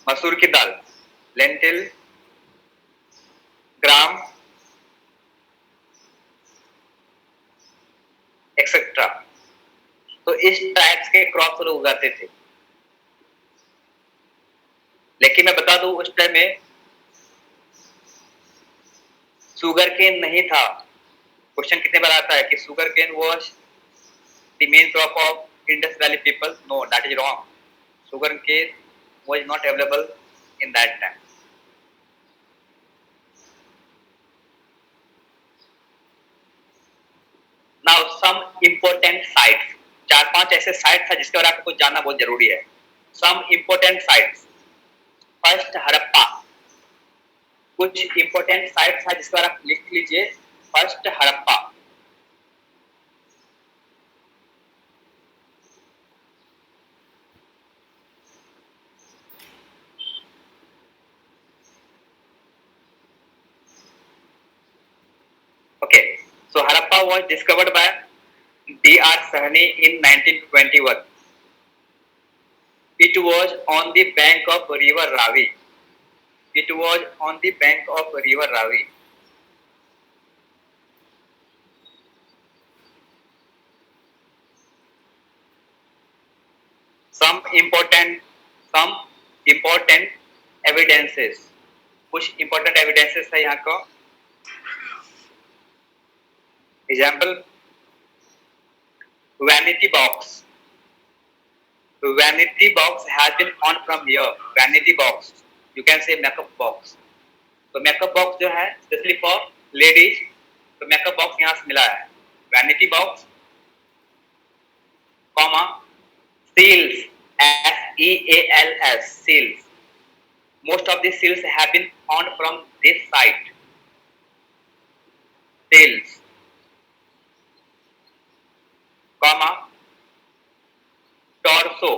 मसूर की दाल, लेंटिल, ग्राम, एक्सेट्रा. तो इस टाइप्स के क्रॉप्स लोग उगाते थे. लेकिन मैं बता दूं उस टाइम में शुगर केन नहीं था. क्वेश्चन कितने बार आता है कि sugar cane was the main crop of Indus valley people. No, that is wrong. Sugar cane was not available in that time. Now some important sites, 4-5 ऐसे साइट्स है जिसके बारे में आपको जानना बहुत जरूरी है. Some important sites. First Harappa. कुछ important साइट्स है जिसके बारे में आप लिख लीजिए. First Harappa. Okay, so Harappa was discovered by D.R. Sahni in 1921. It was on the bank of river Ravi. It was on the bank of river Ravi. Some important evidences. कुछ important evidences है यहाँ को. Example, vanity box. Vanity box has been found from here. Vanity box, you can say makeup box. तो makeup box जो है especially for ladies, तो makeup box यहाँ से मिला है. Vanity box, comma, seals, SEALS, seals. Most of the seals have been found from this site. Seals. Comma, torso,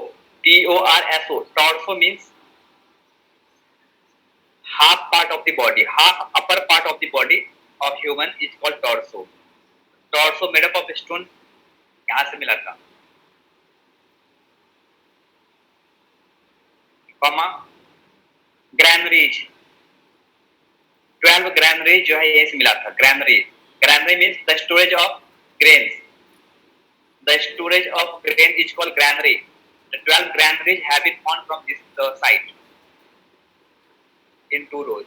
TORSO. Torso means half part of the body, half upper part of the body of human is called torso. Torso made up of stone. यहाँ से मिला था. Comma, granaries. 12 granaries जो है ये से मिला था. Granary means the storage of grains. The storage of grain is called granary. The 12 granaries have been found from this site in 2 rows.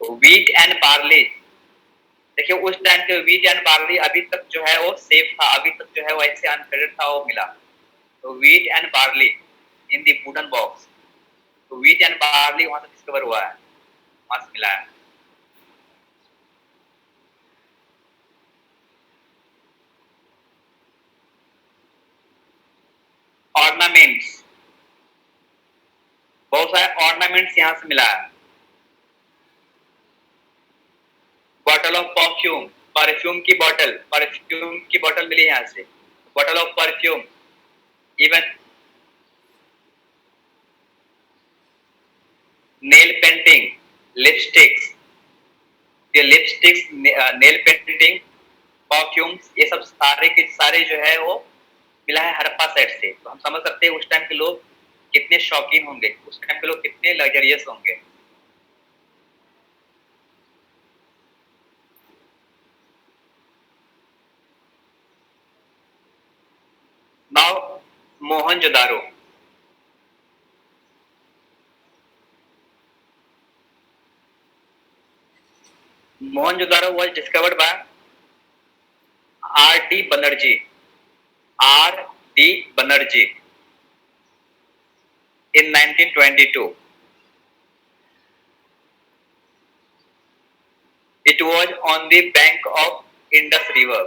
Wheat and barley. देखिए उस टाइम के wheat and barley अभी तक जो है वो सेफ था, अभी तक जो है वो ऐसे अनफेडेड था, वो मिला. तो wheat and barley in the wooden box. तो wheat and barley वहां से डिस्कवर हुआ है, वहां से मिला है. ऑर्नामेंट्स, बहुत सारे ऑर्नामेंट्स यहाँ से मिला है. बॉटल ऑफ परफ्यूम, परफ्यूम की बॉटल मिली यहाँ से. Bottle of perfume. Even nail painting, lipsticks, nail painting, perfumes, ये सब सारे के सारे जो है वो मिला है हड़प्पा साइड से, तो हम समझ सकते हैं उस टाइम के लोग कितने शौकीन होंगे, उस टाइम के लोग कितने लग्जरियस होंगे। Now Mohenjodaro. Mohenjo-daro was discovered by R.D. Banerjee. R.D. Banerjee in 1922. It was on the bank of Indus River.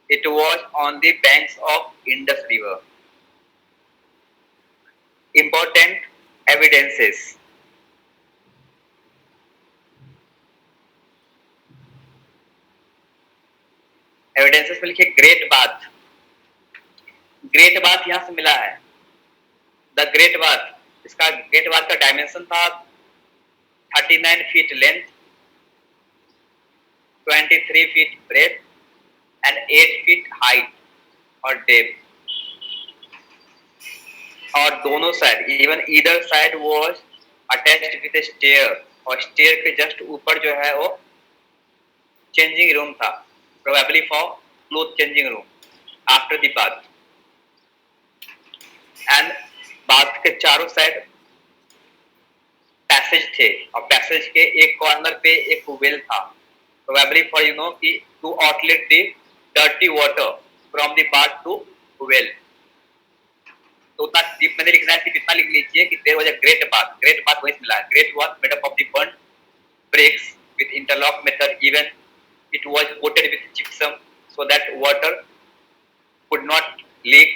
It was on the banks of Indus River. Important evidences. Evidences में लिखे great bath. Great bath यहां से मिला है, the great bath. इसका great bath का dimension था 39 feet length, 23 feet breadth and 8 feet height और डेप्थ। और दोनों side, even either side was attached with stair, और स्टेयर के जस्ट ऊपर जो है वो चेंजिंग रूम था, probably for cloth changing room after the bath. And bath के चारों साइड पैसेज थे, और पैसेज के एक कॉर्नर पे एक वेल था, प्रोबेबली फॉर यू नो कि to outlet the dirty water from the bath to well. तो उतना डीप मैंने लिखना है, कितना लिख लीजिए कि there was a great bath. Great bath वही मिला है। Great was made up of the burned bricks with interlock method, even it was coated with gypsum so that water could not leak,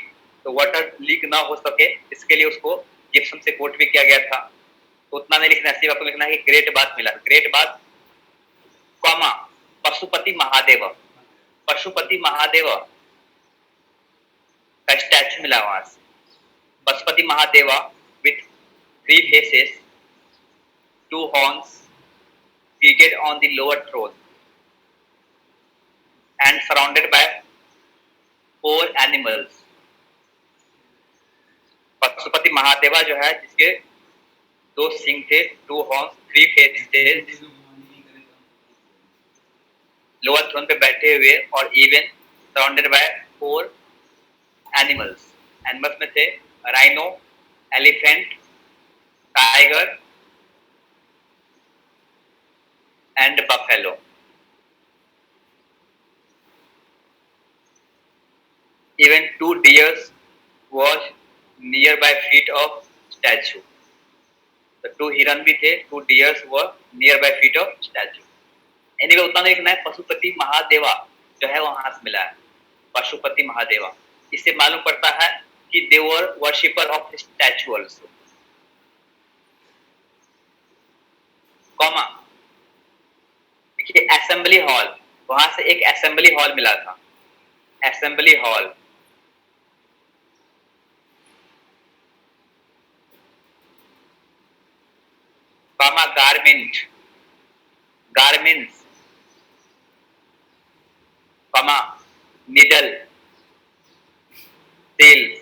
तो वाटर लीक ना हो सके इसके लिए उसको जिप्सम से कोट भी किया गया था। तो उतना नहीं लिखना है, सिर्फ आपको लिखना है कि ग्रेट बाथ मिला। Great bath comma Pashupati Mahadev, Pashupati Mahadev का स्टैचू मिला वहां से। Pashupati Mahadeva with 3 faces, 2 horns, seated on the lower throne and surrounded by 4 animals. Pashupati Mahadeva जो है जिसके 2 सिंग थे, 2 हॉर्न्स, 3 फेसेस, लोअर थ्रोन पे बैठे हुए, और even surrounded by 4 animals. Animals में थे rhino, elephant, tiger and buffalo. Even 2 deers was nearby feet of statue. The 2 हिरन भी थे, 2 deers were nearby feet of statue. Anyway उतना नहीं लिखना है। पशुपति महादेवा जो है वहां से मिला है, पशुपति महादेवा। इससे मालूम पड़ता है कि they were worshipper of statue also. Comma assembly hall, वहां से एक असेंबली हॉल मिला था, assembly hall. Comma garment, garments, comma needle, seals,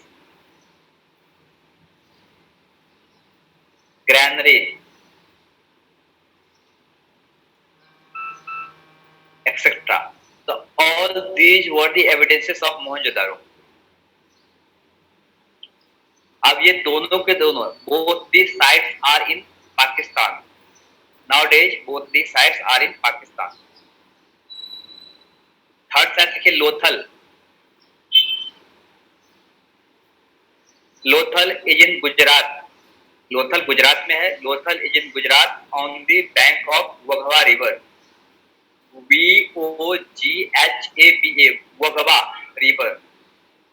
granary, etc. So all these were the evidences of Mohenjo-daro. अब ये दोनों के दोनों, both the sites are in Pakistan. Nowadays both the sites are in Pakistan. Third site देखिए Lothal. Lothal is in Gujarat, Lothal Gujarat में है। Lothal is in Gujarat on the bank of Vaghwa river, VOGHABA, Vaghwa river,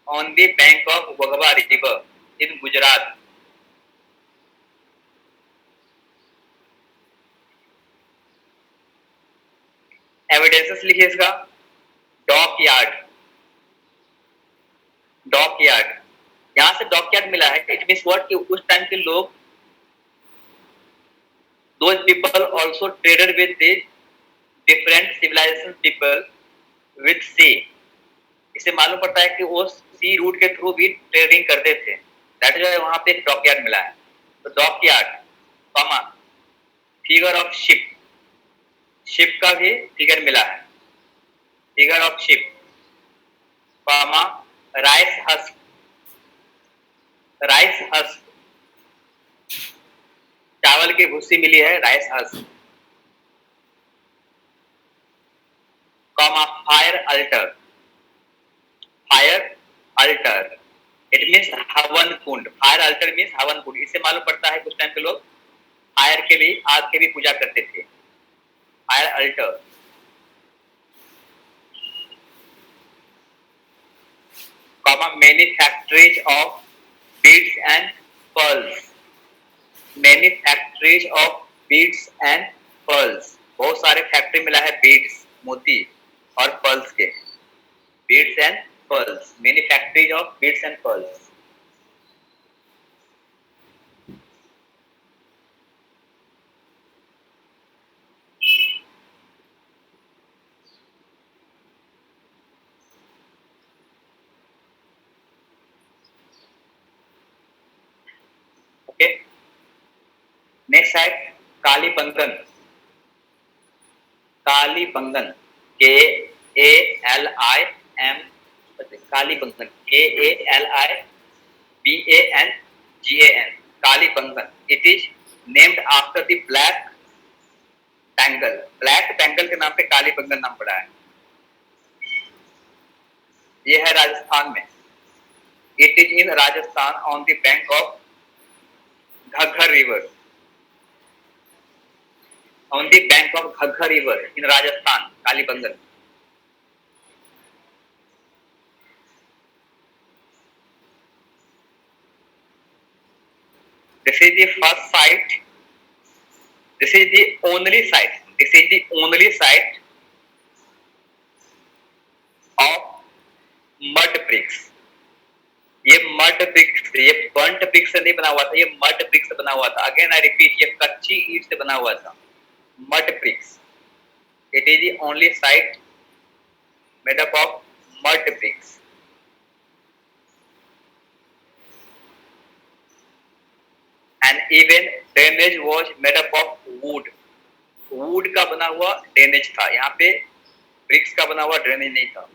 on the bank of Vagava river in Gujarat. Evidences लिखिए इसका। Dock yard, dock yard, यहां से dock yard मिला है। It means what कि उस टाइम के लोग, those people also traded with the different civilization people with sea. इससे मालूम पड़ता है कि वो सी रूट के थ्रू भी ट्रेडिंग करते थे। दैट इज वहां पे डॉकयार्ड मिला है। तो dockyard comma figure of ship, ship का भी फिगर मिला है, figure of ship comma rice husk, rice husk चावल की भूसी मिली है, rice husk comma fire alter, fire alter it means हवन कुंड, फायर अल्टर मीन्स हवन कुंड। इससे मालूम पड़ता है कुछ टाइम के लोग फायर के भी, आग के भी पूजा करते थे। Fire alter comma manufacturing of beads and pearls, manufacturing of beads and pearls, बहुत सारे फैक्ट्री मिला है बीड्स मोती और पर्ल्स के, beads and pearls, manufacturing of beads and pearls. Okay, next है Kalibangan, Kalibangan K A L I M, Kalibangan K A L I B A N G A N, Kalibangan. It is named after the black bangle, black bangle के नाम पे कालीबंगन नाम पड़ा है। ये है राजस्थान में। It is in Rajasthan on the bank of Ghaggar river, on the bank of Ghaggar river in Rajasthan, Kalibangan. This is the first site, this is the only site, this is the only site of mud bricks. ये mud bricks, ये burnt BRICS से नहीं बना हुआ था, ये mud bricks से बना हुआ था। अगेन आई रिपीट, ये कच्ची ईंट से बना हुआ था, mud bricks. It is the only site made up of mud bricks. And even drainage was made up of wood. Wood का बना हुआ ड्रेनेज था, यहाँ पे ब्रिक्स का बना हुआ ड्रेनेज नहीं था।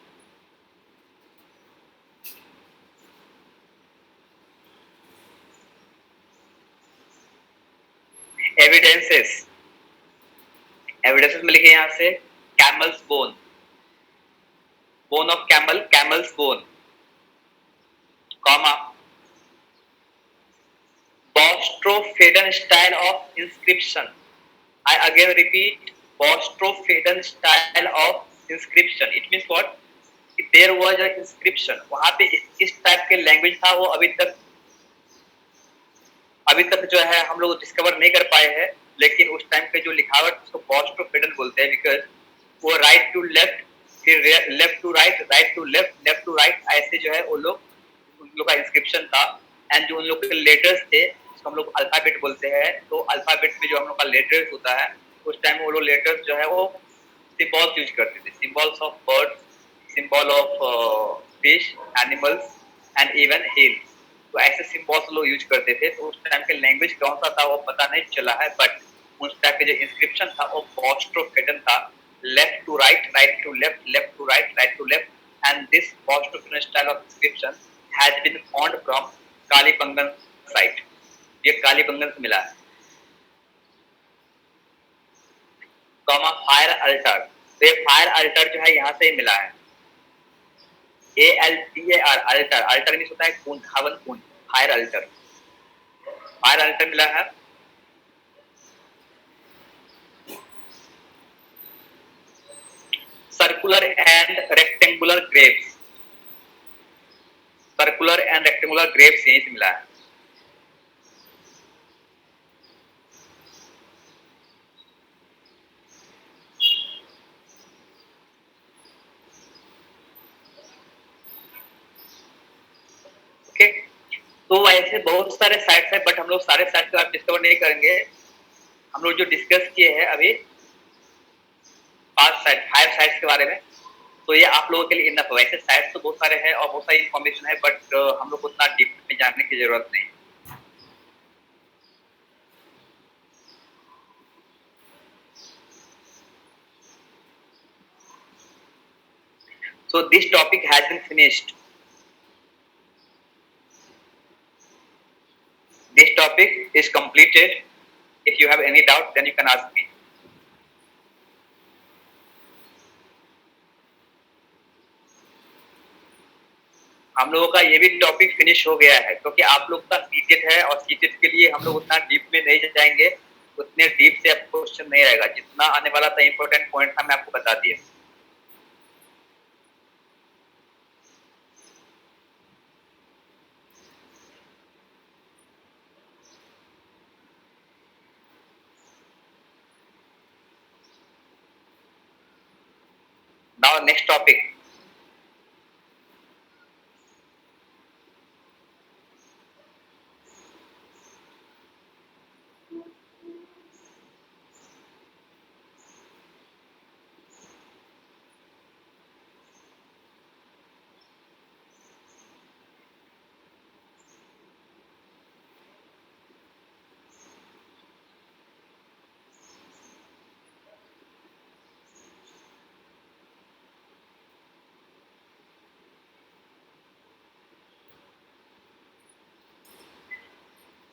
एविडेंसेस, एविडेंसेस में लिखे यहाँ से camels bone, bone of camel, camels bone comma boustrophedon style of inscription. I again repeat, boustrophedon style of inscription. It means what, there was a inscription, वहां पे इस टाइप के लैंग्वेज था, वो अभी तक जो है हम लोग डिस्कवर नहीं कर पाए हैं। लेकिन उस टाइम पे जो लिखावट उसको बोस्ट्रोफेडन बोलते हैं, बिकॉज वो राइट टू लेफ्ट, फिर left to right, right to left, left to right, ऐसे जो है वो लोग, उन लोग का इंस्क्रिप्शन था। एंड जो उन लोग के लेटर्स थे उसको हम लोग अल्फाबेट बोलते हैं। तो अल्फाबेट में जो हम लोग का लेटर्स होता है, उस टाइम वो लोग लेटर्स जो है वो सिंबल्स यूज करते थे, symbols of birds, symbol of fish, animals and even hills. तो ऐसे सिंबल्स लोग यूज करते थे। तो उस टाइम के लैंग्वेज कौन सा था वो पता नहीं चला है, बट उस टाइम के जो इंस्क्रिप्शन था वो बोस्ट्रोफेडन था, left to right, right to left, left to right, right to left. And this boustrophedon style of inscription has been found from Kalibangan site. ये कालीबंगन से मिला है। कॉमा फायर अल्टर, तो ये फायर अल्टर जो है यहाँ से ही मिला है। ALTAR, अल्टर, अल्टर मीन्स होता है कुंड, हवन कुंड, फायर अल्टर, फायर अल्टर मिला है। Circular and rectangular Graves, circular and rectangular Graves यहीं से मिला है। तो ऐसे बहुत सारे साइट्स हैं, बट हम लोग सारे साइट्स को आप डिस्कवर नहीं करेंगे। हम लोग जो डिस्कस किए हैं अभी 5 साइट, 5 साइट्स के बारे में, तो ये आप लोगों के लिए इनफ है। वैसे शायद तो बहुत सारे हैं और बहुत सारी इन्फॉर्मेशन है, बट हम लोग को उतना डीप में जानने की जरूरत नहीं। So this topic has been finished. This topic is completed. If you have any doubt, then you can ask me. हम लोगों का ये भी टॉपिक फिनिश हो गया है, क्योंकि आप लोग का सीटेट है और सीटेट के लिए हम लोग उतना डीप में नहीं जाएंगे, उतने डीप से आपको क्वेश्चन नहीं आएगा। जितना आने वाला था इंपॉर्टेंट पॉइंट था मैं आपको बता दिया। Now next topic.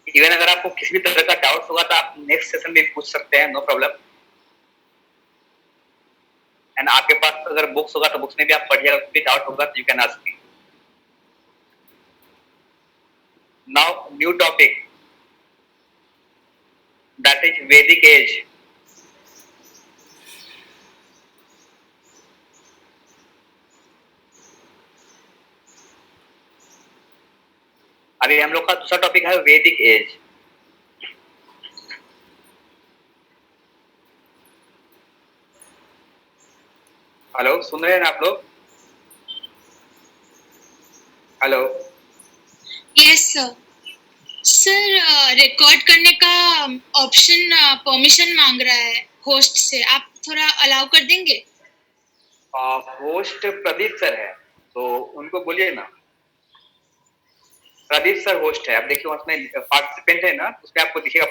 इवन अगर आपको किसी भी तरह का डाउट होगा तो आप नेक्स्ट सेशन में पूछ सकते हैं, नो प्रॉब्लम। एंड आपके पास अगर बुक्स होगा तो बुक्स में भी आप पढ़िएगा, कुछ भी डाउट होगा तो you can ask me. Now new topic, that is Vedic as. अभी हम लोग का दूसरा टॉपिक है वैदिक एज। हेलो, सुन रहे हैं आप लोग? Hello. Yes sir. Sir record करने का ऑप्शन परमिशन मांग रहा है होस्ट से, आप थोड़ा अलाउ कर देंगे? होस्ट प्रदीप सर है, तो उनको बोलिए ना। प्रदीप सर होस्ट है, आप देखिए उसमें पार्टिसिपेंट है ना, उसमें आपको दिखेगा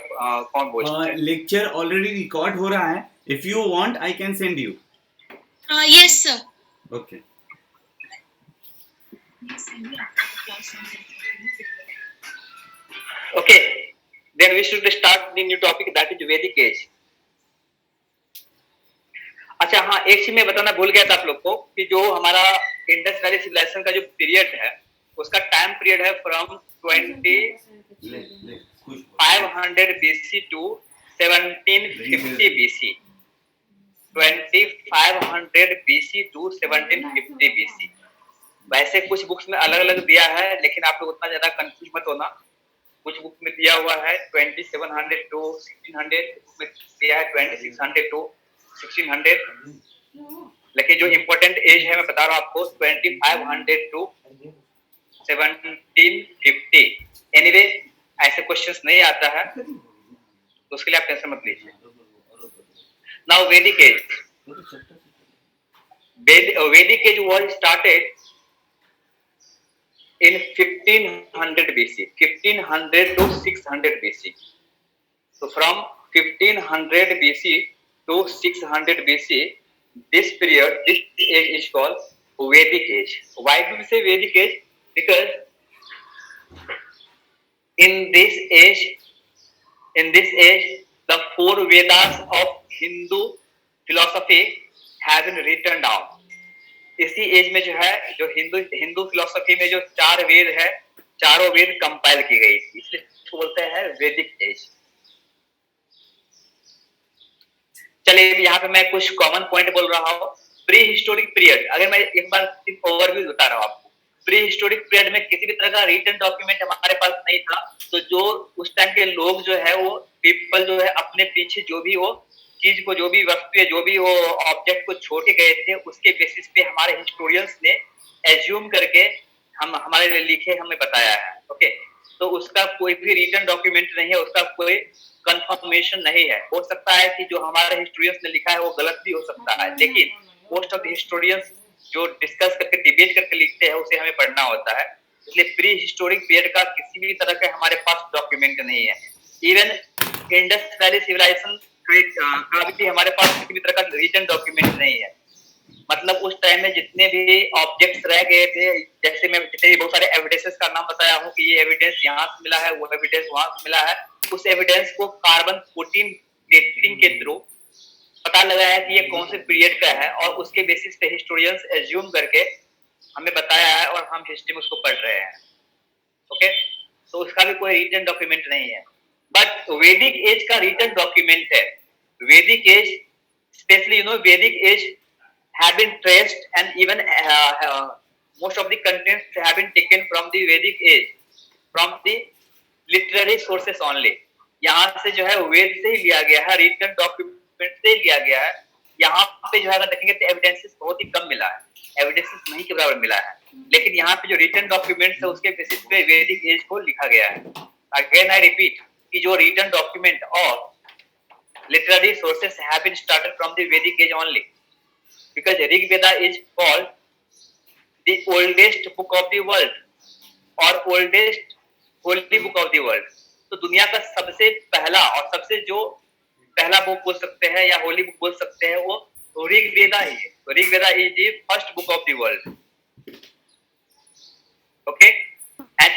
कौन होस्ट है। लेक्चर ऑलरेडी रिकॉर्ड हो रहा है, if you want I can send you. Yes sir. Okay. Okay, then we should start the new topic, that is Vedic age. अच्छा हाँ, एक चीज मैं बताना भूल गया था आप लोग को कि जो हमारा इंडस वैली सिविलाइजेशन का जो पीरियड है उसका टाइम पीरियड है from 2500 BC to 1750 BC। 2500 BC to 1750 BC। वैसे कुछ बुक्स में अलग अलग दिया है, लेकिन आप लोग उतना ज्यादा कंफ्यूज मत होना। कुछ बुक में दिया हुआ है 2700 टू 1600, बुक में दिया है 2600 टू 1600, लेकिन जो इम्पोर्टेंट एज है मैं बता रहा हूँ आपको 2500 टू 1750। एनीवे ऐसे क्वेश्चंस नहीं आता है, तो उसके लिए आप टेंशन मत लीजिए। Now Vedic age. Vedic age was started in 1500 BC, 1500 to 600 BC. So from 1500 BC to 600 BC, this period, this age is called Vedic age. Why do we say Vedic age? Because in this age, the 4 Vedas of Hindu philosophy have been written down. इसी as में जो है, जो Hindu philosophy में जो 4 वेद है, चारों वेद compile की गई थी, इसलिए इसको बोलते हैं वैदिक एज। चलिए यहाँ पे मैं कुछ कॉमन पॉइंट बोल रहा हूँ। प्री हिस्टोरिक पीरियड, अगर मैं एक बार सिर्फ ओवरव्यू बता रहा हूँ आपको। प्री हिस्टोरिक पीरियड में किसी भी तरह का रिटन डॉक्यूमेंट हमारे पास नहीं था, तो जो उस टाइम के लोग जो है वो पीपल जो है अपने पीछे जो भी वो चीज को, जो भी वस्तु, जो भी वो ऑब्जेक्ट को छोड़ के गए थे, उसके बेसिस पे हमारे हिस्टोरियंस ने एज्यूम करके हमारे लिए लिखे, हमें बताया है। ओके, तो उसका कोई भी रिटन डॉक्यूमेंट नहीं है, उसका कोई कंफर्मेशन नहीं है। हो सकता है कि जो हमारे हिस्टोरियंस ने लिखा है वो गलत भी हो सकता है, लेकिन मोस्ट ऑफ द हिस्टोरियंस जो डिस्कस करके डिबेट करके लिखते हैं उसे हमें पढ़ना होता है। इसलिए प्री हिस्टोरिक पीरियड का किसी भी तरह का हमारे पास डॉक्यूमेंट नहीं है। इवन इंडस वैली सिविलाइजेशन का भी हमारे पास किसी भी तरह का रिटन डॉक्यूमेंट नहीं है। मतलब उस टाइम में जितने भी ऑब्जेक्ट्स रह गए थे, जैसे मैं जितने बहुत सारे एविडेंसेस का नाम बताया हूँ कि ये एविडेंस यहाँ से मिला है, वो एविडेंस वहां से मिला है, उस एविडेंस को कार्बन 14 डेटिंग के थ्रू पता लगाया है कि ये कौन से पीरियड का है, और उसके बेसिस पे हिस्टोरियंस एज्यूम करके हमें बताया है और हम हिस्ट्री में उसको पढ़ रहे हैं। ओके, तो उसका भी कोई रिटन डॉक्यूमेंट नहीं है। बट वैदिक एज का रिटन डॉक्यूमेंट है। वैदिक एज स्पेशली वैदिक as have been traced, and even most of the contents have been taken from the Vedic age, from the literary sources only. यहाँ से जो है वेद से ही लिया गया है, रिटन डॉक्यूमेंट से ही लिया गया है। यहाँ पे जो है अगर देखेंगे तो एविडेंसेस बहुत ही कम मिला है, एविडेंसेस नहीं के बराबर मिला है, लेकिन यहाँ पे जो रिटन डॉक्यूमेंट्स है उसके बेसिस पे वैदिक एज को लिखा गया है। अगेन आई रिपीट कि जो रिटन डॉक्यूमेंट और literary sources have been started from the Vedic age only, because Rig Veda is called the oldest book of the world or oldest holy book of the world। तो दुनिया का सबसे पहला और सबसे जो पहला बुक बोल सकते हैं या होली बुक बोल सकते हैं वो ऋग वेदा ही है। तो Rig Veda is the first book of the world. Okay, and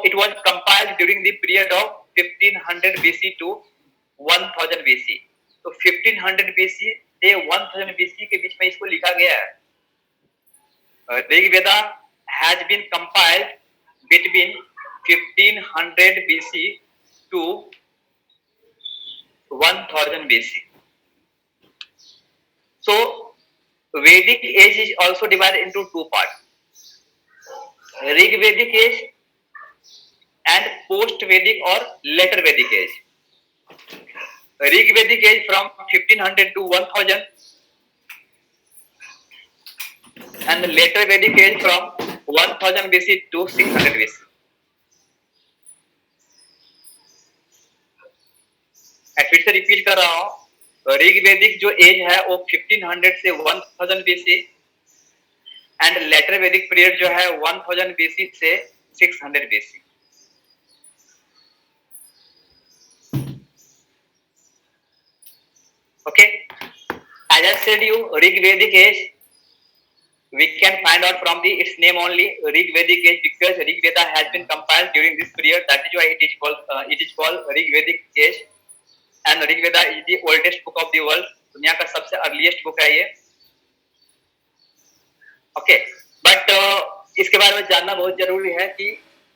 it was compiled during the period of 1500 BC to 1000 BC। तो 1500 BC से 1000 BC के बीच में इसको लिखा गया है। Rig Veda has been compiled between 1500 BC to 1000 BC। So Vedic age is also divided into two parts, Rig Vedic age and post Vedic or later Vedic age। Rig Vedic age from 1500 to 1000 and the later Vedic age from 1000 BC to 600 BC। मैं फिर से repeat कर रहा हूं, ऋग वैदिक जो as है वो 1500 से 1000 BC एंड लेटर वैदिक पीरियड जो है 1000 BC से 600 BC। Okay, as I said you, Rig Vedic age we can find out from its name only, Rig Vedic age, because Rig Veda has been compiled during this period, that is why it is called Rig Vedic age। and Rig Veda is the oldest book of the world, दुनिया का सबसे earliest book है ये। Okay, but इसके बारे में जानना बहुत जरूरी है कि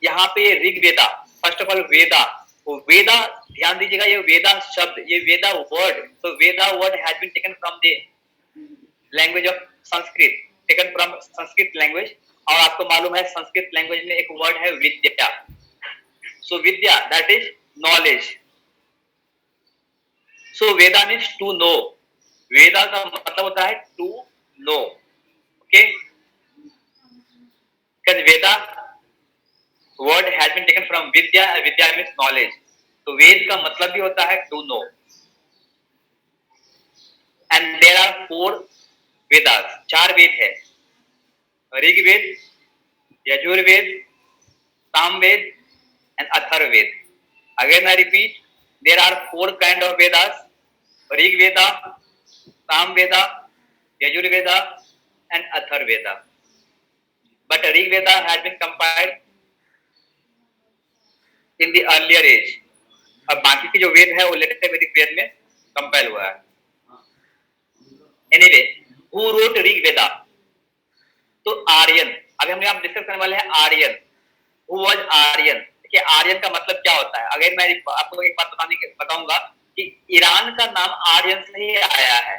यहाँ पे Rig Veda, first of all Veda, Veda ध्यान दीजिएगा, ये वेदा शब्द, ये वेदा वर्ड, तो Veda word has been taken from the language of Sanskrit, taken from Sanskrit language. और आपको मालूम है संस्कृत लैंग्वेज में एक वर्ड है विद्या। So vidya that is knowledge. So Veda means to know, Veda का मतलब होता है to know. Okay, because Veda word has been taken from Vidya, Vidya means knowledge, तो वेद का मतलब भी होता है to know। and there are 4 Vedas, 4 वेद है, Rigveda, Yajurveda, Samaveda and Atharvaveda. Again I repeat, there are 4 kind of Vedas, Rig Veda, Samveda, Yajurveda and Atharvaveda। But Rig Veda has been compiled in the earlier age, और बाकी के जो वेद है वो letter वैदिक वेद में compile हुआ है। Anyway, who wrote Rig Veda? तो आर्यन, अभी हम यहाँ डिस्कस करने वाले हैं आर्यन। Who was Aryan? देखिए आर्यन का मतलब क्या होता है। अगर मैं आपको एक बात बताऊंगा कि ईरान का नाम आर्यन से ही आया है,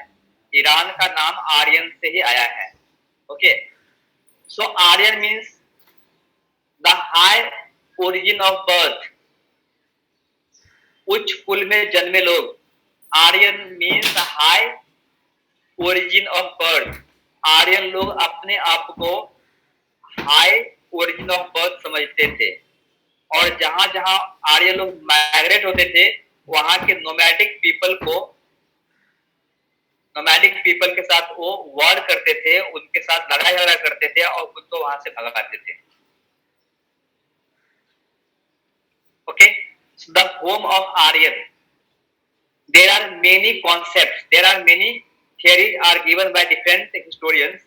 ईरान का नाम आर्यन से ही आया है। Okay, so Aryan means the high origin of birth, उच्च कुल में जन्मे लोग। Aryan means the high origin of birth। Aryan लोग अपने आप को high origin of birth समझते थे, और जहां जहां आर्यन लोग माइग्रेट होते थे वहां के नोमैडिक पीपल को नोमैडिक पीपल के साथ वो वॉर करते थे, उनके साथ लड़ाई झगड़ा करते थे और उनको वहां से भगाते थे. Okay, so the home of Aryan. There are many concepts, there are many theories are given by different historians.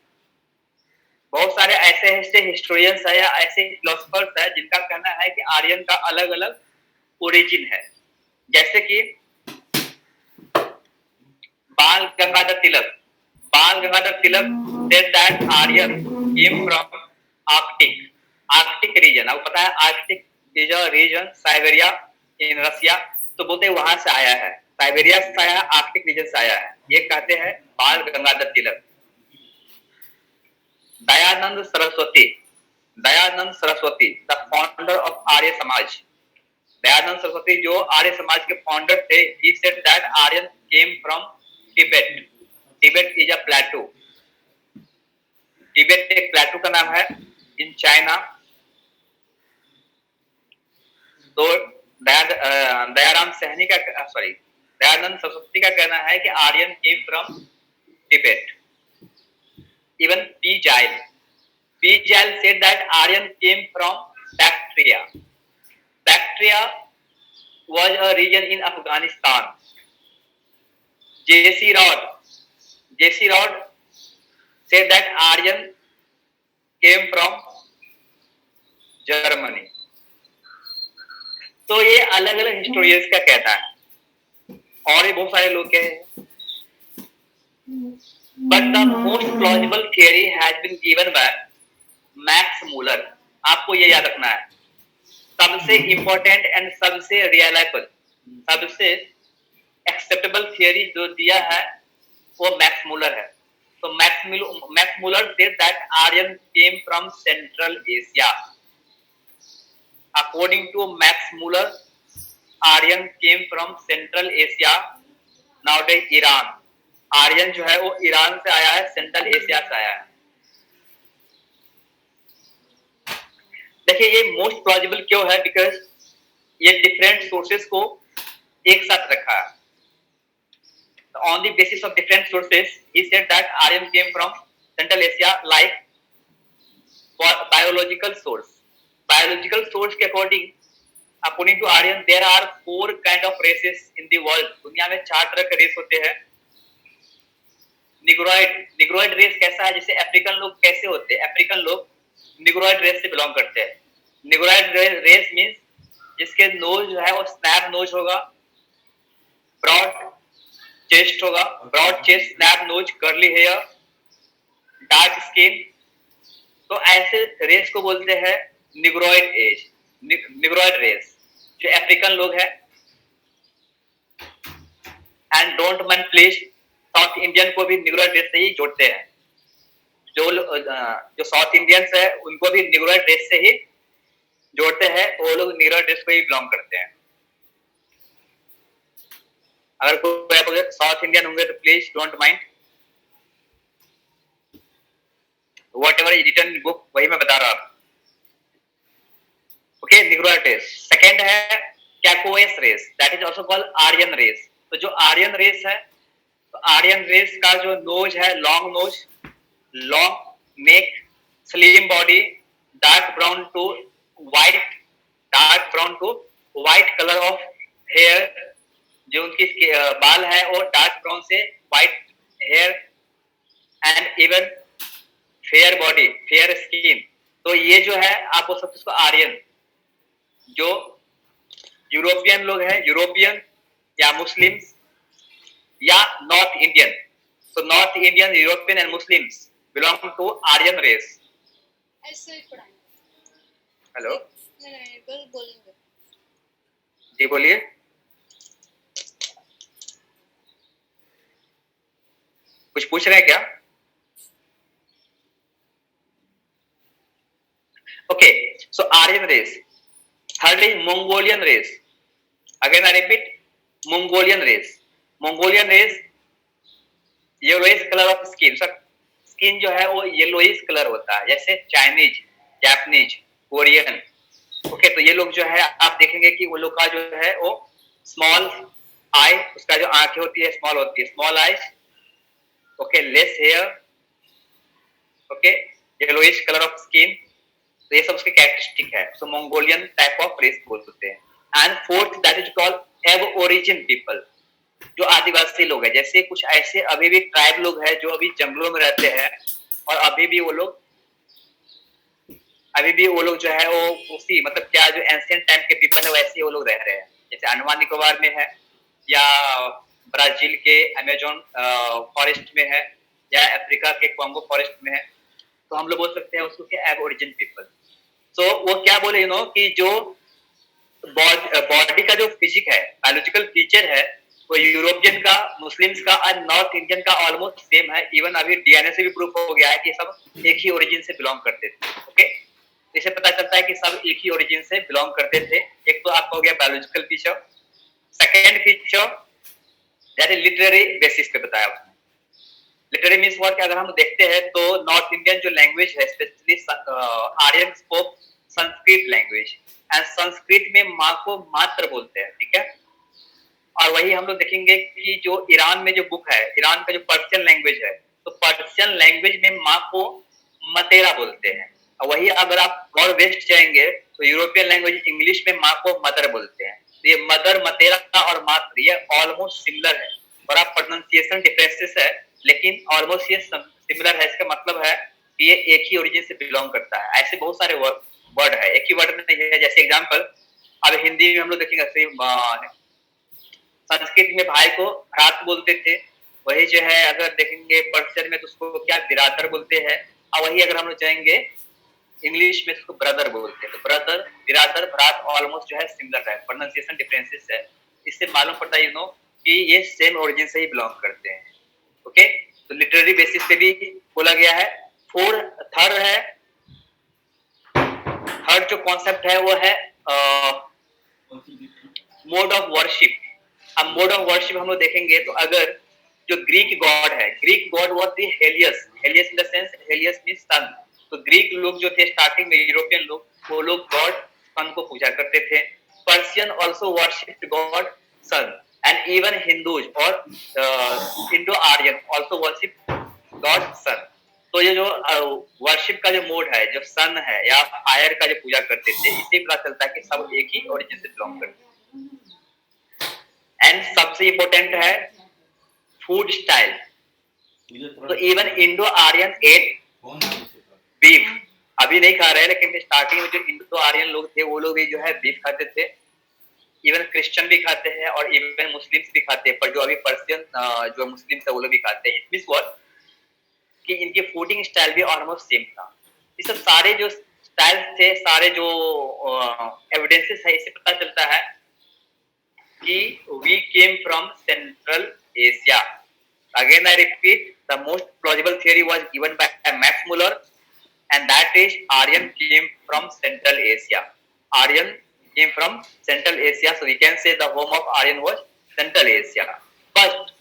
बहुत सारे ऐसे ऐसे हिस्टोरियंस है या ऐसे फिलोसफर्स है जिनका कहना है कि आर्यन का अलग अलग ओरिजिन है. जैसे कि बाल गंगाधर तिलक said that Aryan came from Arctic region. आपको पता है Arctic is a region, Siberia in Russia, तो बोलते हैं वहां से आया है, साइबेरिया से आया है, आर्कटिक रीजन से आया है. ये कहते हैं Bal Gangadhar Tilak. Dayanand Saraswati the founder of Arya Samaj. Dayanand Saraswati जो आर्य समाज के फाउंडर थे, he said that Aryan came from Tibet. Tibet is a plateau. Tibet एक प्लेटो का नाम है इन चाइना. तो दयानंद सरस्वती का कहना है कि Aryan came from Tibet. Even P Giles said that Aryan came from Bactria. Bactria was a region in Afghanistan. J.C. Rod said that Aryan came from Germany. तो ये अलग अलग हिस्टोरियंस का कहना है, और ये बहुत सारे लोग कहे. But the most plausible theory has been given by Max Muller. आपको ये याद रखना है, सबसे इंपॉर्टेंट एंड सबसे रिलायबल, सबसे एक्सेप्टेबल थियरी जो दिया है वो मैक्स मूलर है. तो Max Muller said that Aryan came from Central Asia. According to Max Muller, Aryan came from Central Asia, nowadays Iran. Aryan जो है वो ईरान से आया है, सेंट्रल एशिया से आया है. देखिए ये मोस्ट प्लॉजिबल क्यों है, बिकॉज ये डिफरेंट सोर्सेस को एक साथ रखा है. On the basis of different sources, he said that Aryan came from Central Asia, like for biological source. Biological source के according to Aryan, there are 4 kind of races in the world. दुनिया में 4 तरह के race होते हैं. Negroid race कैसा है, जैसे अफ्रीकन लोग कैसे होते हैं, अफ्रीकन लोग निग्रोइड रेस से बिलोंग करते हैं. निग्रोइड रेस मींस जिसके नोज जो है वो स्नैप नोज होगा, ब्रॉड चेस्ट होगा, broad chest, snap nose, curly hair, dark skin. तो ऐसे रेस को बोलते हैं निग्रोइड रेस, जो अफ्रीकन लोग हैं. एंड डोंट मन प्लीज, साउथ इंडियन को भी निग्रोइड रेस से ही जोड़ते हैं. जो साउथ इंडियंस है उनको भी निग्रोइड रेस से ही जोड़ते हैं, वो लोग निग्रोइड रेस को ही बिलोंग करते हैं. अगर कोई साउथ इंडियन होंगे तो please don't mind, whatever is written in book वही मैं बता रहा हूं. Okay, Negroid race. सेकंड है Caucasoid race, that is also called Aryan race. तो जो आर्यन रेस है, तो आर्यन रेस का जो नोज है, long nose, long neck, slim body, dark brown to white colour of hair. जो उनकी बाल है वो डार्क ब्राउन से white hair, and even fair body, fair skin. तो ये जो है आप बोल सकते इसको आर्यन. जो यूरोपियन लोग हैं, यूरोपियन या मुस्लिम्स या नॉर्थ इंडियन, तो north Indian, European and Muslims belong to Aryan race. Hello, जी बोलिए. कुछ पूछ रहे हैं क्या? Okay, so Aryan race. Third is Mongolian race. Again I repeat, Mongolian race yellowish colour of skin. Skin जो है वो येलोइश कलर होता है, जैसे चाइनीज, जापानीज, कोरियन. ओके, तो ये लोग जो है आप देखेंगे कि वो लोग का जो है वो स्मॉल आई, उसका जो आंखें होती है स्मॉल होती है, small eyes, okay, less hair, okay, yellowish colour of skin, तो ये सब उसके कैरेक्टरिस्टिक है, so Mongolian type of race बोलते हैं। And fourth that is called aborigine people, जो आदिवासी लोग हैं। जैसे कुछ ऐसे अभी भी ट्राइब लोग हैं जो अभी जंगलों में रहते हैं और अभी भी वो लोग जो है वो उसी मतलब क्या जो एंशिएंट टाइम के पीपल है वैसे वो लोग रह रहे हैं। जैसे अंडमान निकोबार में है या ब्राजील के अमेजोन फॉरेस्ट में है या अफ्रीका के कॉन्गो फॉरेस्ट में है, तो हम लोग बोल सकते हैं उसको क्या एब ओरिजिन पीपल। तो वो क्या बोले कि जो बॉडी का जो फिजिक है, बायोलॉजिकल फीचर है, वो यूरोपियन का, मुस्लिम्स का और नॉर्थ इंडियन का ऑलमोस्ट सेम है। इवन अभी डीएनए से भी प्रूफ हो गया है कि सब एक ही ओरिजिन से बिलोंग करते थे। ओके, इससे पता चलता है कि सब एक ही ओरिजिन से बिलोंग करते थे। एक तो आपका हो गया biological feature. Second feature that is literary basis पे बताया उसने। लिटरेरी मीन्स व्हाट, अगर हम देखते हैं तो नॉर्थ इंडियन जो लैंग्वेज है, especially Aryan spoke Sanskrit language, and Sanskrit में माँ को मात्र बोलते हैं, ठीक है। और वही हम लोग देखेंगे कि जो ईरान में जो बुक है, ईरान का जो पर्शियन लैंग्वेज है, तो पर्शियन लैंग्वेज में माँ को मतेरा बोलते हैं। और वही अगर आप और वेस्ट जाएंगे तो यूरोपियन लैंग्वेज इंग्लिश में माँ को मदर बोलते हैं। तो ये मदर, मतेरा और मात्र ये ऑलमोस्ट सिमिलर है। और आप प्रोनाउंसिएशन डिफरेंसेस है लेकिन ऑलमोस्ट ये सिमिलर है। इसका मतलब है कि ये एक ही ओरिजिन से बिलोंग करता है। ऐसे बहुत सारे वर्ड है, एक ही वर्ड में नहीं है। जैसे एग्जाम्पल अब हिंदी में हम लोग देखेंगे, संस्कृत में भाई को भ्रात बोलते थे, वही जो है अगर देखेंगे पर्शियन में तो उसको क्या बिरादर बोलते हैं। और वही अगर हम लोग जाएंगे इंग्लिश में उसको ब्रदर बोलते हैं। तो ब्रदर, बिरादर, भ्रात ऑलमोस्ट जो है सिमिलर है, प्रोनाउंसिएशन डिफरेंसेस है। इससे मालूम पड़ता है कि ये सेम ओरिजिन से ही बिलोंग करते हैं। ओके, तो लिटरेरी बेसिस पे भी बोला गया है। थर्ड जो कॉन्सेप्ट है वो है मोड ऑफ वर्शिप। अब मोड ऑफ वर्शिप हम लोग देखेंगे तो अगर जो ग्रीक गॉड है, Greek god was the Helios, Helios in the sense, Helios means sun. तो ग्रीक लोग जो थे स्टार्टिंग में, यूरोपियन लोग, वो लोग गॉड सन को पूजा करते थे। Persian also worshipped god sun, and even Hindus और Indo Aryan also worship god sun. तो ये जो वर्शिप का जो मोड है, जो सन है या फायर का जो पूजा करते थे, इससे पता चलता है कि सब एक ही ओरिजिन से बिलोंग करते हैं। एंड सबसे इंपॉर्टेंट है फूड स्टाइल। तो even Indo Aryan ate beef, अभी नहीं खा रहे हैं लेकिन स्टार्टिंग में जो इंडो आर्यन लोग थे वो लोग भी जो है बीफ खाते थे। इवन क्रिश्चियन भी खाते हैं और इवन मुस्लिम्स भी खाते हैं, पर जो अभी पर्शियन जो मुस्लिम्स है वो लोग भी खाते हैं। इट मींस व्हाट कि इनके फूडिंग स्टाइल भी ऑलमोस्ट सेम था। ये सब सारे जो स्टाइल थे, सारे जो एविडेंसेस है, इससे पता चलता है कि we came from Central Asia. Again I repeat, the most plausible theory was given by Max Muller, and that is Aryan came from Central Asia. Aryan came from Central Asia, so we can say the home of Aryan was Central Asia. First,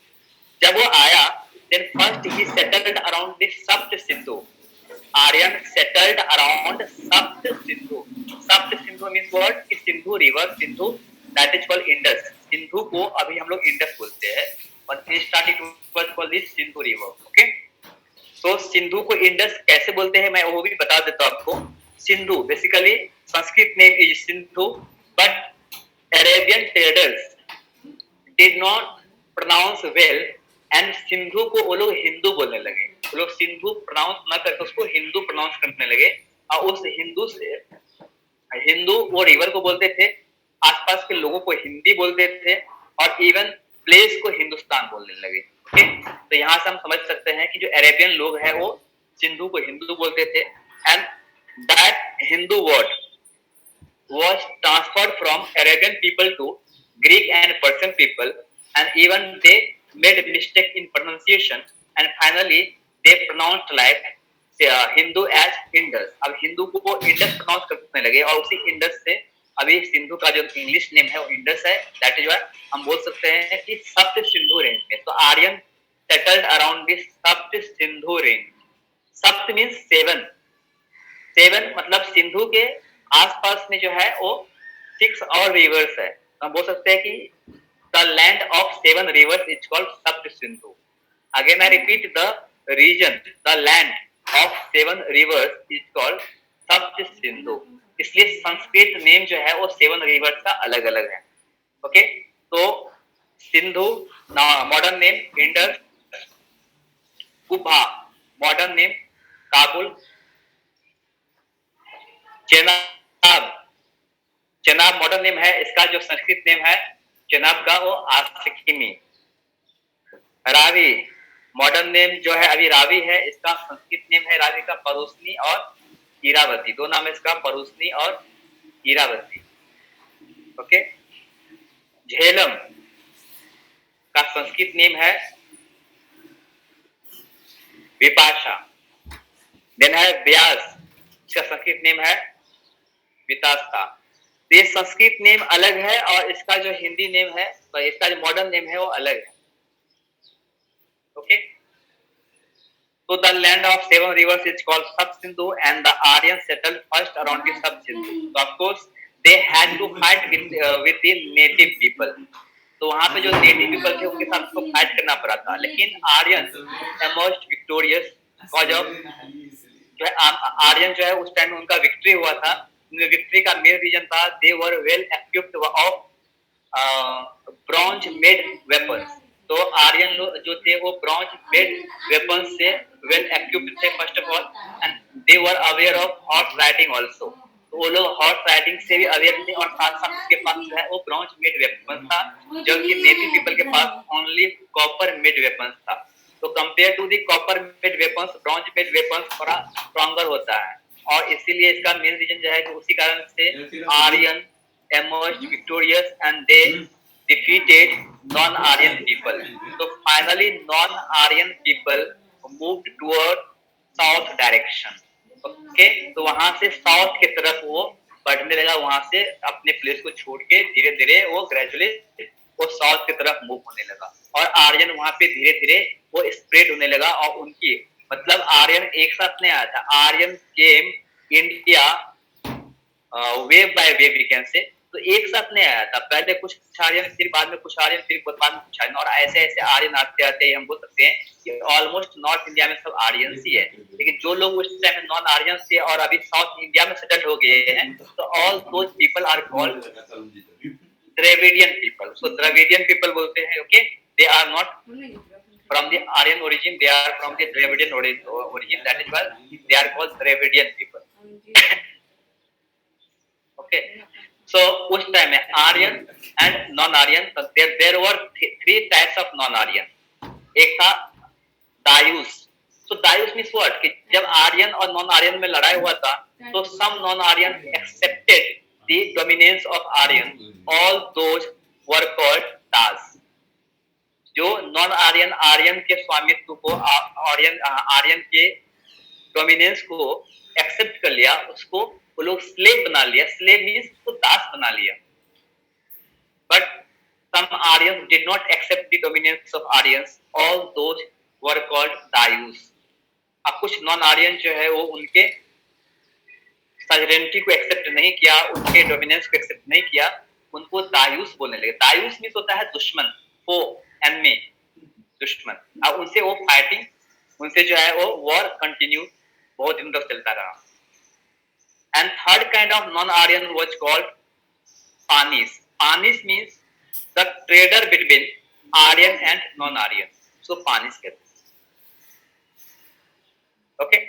जब वो आया, then first he settled around the Sapt Sindhu. Aryan settled around Sapt Sindhu. Sapt Sindhu means what? Sindhu river, Sindhu that is called Indus. Sindhu को अभी हम लोग Indus बोलते हैं और सिंधु रिवर। ओके, तो सिंधु को इंडस कैसे बोलते हैं मैं वो भी बता देता हूं आपको। Sindhu basically Sanskrit name is Sindhu, but Arabian traders did not pronounce well and Sindhu को वो लोग हिंदू बोलने लगे। वो लोग सिंधु प्रोनाउंस ना करके उसको हिंदू प्रोनाउंस करने लगे और उस हिंदू वो रिवर को बोलते थे, आसपास के लोगों को हिंदी बोलते थे और इवन प्लेस को हिंदुस्तान बोलने लगे। ओके, तो यहाँ से हम समझ सकते हैं कि जो अरेबियन लोग हैं वो सिंधु को हिंदू बोलते थे। And that Hindu word was transferred from Arabian people to Greek and Persian people, and even they made a mistake in pronunciation, and finally they pronounced like Hindu as Indus. अब हिंदू को इंडस प्रोनाउंस करने लगे और उसी Indus से अभी सिंधु का जो इंग्लिश नेम है वो इंडस है। दैट इज व्हाई हम बोल सकते हैं कि सप्त सिंधु रेंज में। तो आर्यन सेटल्ड अराउंड दिस सप्त सिंधु रेंज। सप्त मींस सेवन, सेवन मतलब सिंधु के आसपास में जो है वो 6 और रिवर्स है। तो हम बोल सकते हैं कि the land of 7 reverse is called सप्त Sindhu. Again I repeat, the region, the land of 7 rivers is called सप्त सिंधु. इसलिए संस्कृत नेम जो है वो 7 रिवर्स का अलग अलग है. ओके, तो Sindhu modern name, Indus, Quba modern name, Kabul, Chenab, Chenab modern name है, इसका जो संस्कृत नेम है चेनाब का वो आसिकिमी. रावी मॉडर्न नेम जो है अभी रावी है, इसका संस्कृत नेम है रावी का परुस्नी और इरावती. दो नाम है इसका, परुस्नी और इरावती. ओके, झेलम का संस्कृत नेम है विपाशा. देन है व्यास, इसका संस्कृत नेम है वितास्ता. ये संस्कृत नेम अलग है और इसका जो हिंदी नेम है, तो इसका जो मॉडर्न नेम है वो अलग है. Okay, so the land of 7 rivers is called Sub-Sindhu and the Aryans settled first around the Sub-Sindhu. So of course they had to fight with the native people. तो वहाँ पे जो नेटिव पीपल थे उनके साथ उसको फाइट करना पड़ा था, लेकिन Aryan emerged victorious because of जो है आर्यन जो है उस टाइम में उनका विक्ट्री हुआ था. विक्ट्री का मेन रीजन था they were well equipped of bronze made weapons. तो आर्यन लोग जो थे वो ब्रॉन्ज मेड वेपन्स से वेल इक्विप्ड थे first of all, and they were aware of horse riding also. तो वो लोग हॉर्स राइडिंग से भी अवेयर थे और साथ साथ उसके पास जो है वो ब्रॉन्ज मेड वेपन था, जबकि नेटिव पीपल के पास ओनली कॉपर मेड वेपन्स था. तो compare to the copper made weapons, bronze made weapons थोड़ा स्ट्रॉन्गर होता है, और इसीलिए इसका मेन रीजन जो है कि उसी कारण से Aryan emerged victorious and they defeated non-Aryan people. So finally non-Aryan people moved toward south direction. Okay, तो वहां से साउथ की तरफ वो बढ़ने लगा, वहां से अपने प्लेस को छोड़ के धीरे धीरे वो ग्रेजुअली वो साउथ की तरफ मूव होने लगा, और आर्यन वहां पे धीरे धीरे वो स्प्रेड होने लगा. और उनकी मतलब आर्यन एक साथ नहीं आया था, Aryan came India wave by wave we can say. तो एक साथ नहीं आया था, पहले कुछ आर्यन, फिर बाद में कुछ आर्यन, फिर बाद में कुछ आर्यन, और ऐसे ऐसे आर्यन आते आते हम बोल सकते हैं कि ऑलमोस्ट नॉर्थ इंडिया में सब आर्यंस ही है. लेकिन जो लोग उस टाइम में नॉन आर्यंस थे और अभी साउथ इंडिया में सेटल हो गए हैं, तो all those people are called Dravidian people. So Dravidian people बोलते हैं. Okay, they are not from the Aryan origin, they are from the Dravidian origin. That is why they are called Dravidian people. Okay, so उस time में Aryan and non Aryan, there were 3 types of non Aryan. एक था दायूस. तो दायूस means what, कि जब आर्यन और non Aryan में लड़ाई हुआ था तो some non Aryan accepted the dominance of Aryan, all those were called Dasa. जो नॉन आर्यन आर्यन के स्वामित्व को, आर्यन के डोमिनेंस को एक्सेप्ट कर लिया, उसको वो लोग स्लेव बना लिया. स्लेव मीन्स उसको दास बना लिया. But some Aryans did not accept the dominance of Aryans, all those were called Dasyus. अब कुछ नॉन आर्यन जो है वो उनके सॉवरेनिटी को एक्सेप्ट नहीं किया, उनके डोमिनेंस को एक्सेप्ट नहीं किया, उनको दायूस बोलने लगे. दायूस मीन्स होता है दुश्मन, फो, एनिमी, दुश्मन. अब उनसे वो फाइटिंग, उनसे जो है वो वॉर कंटिन्यू बहुत दिन तक चलता रहा. And third kind of non-Aryan was called Panis. Panis means the trader between Aryan and non-Aryan. So Panis कहते हैं. Okay.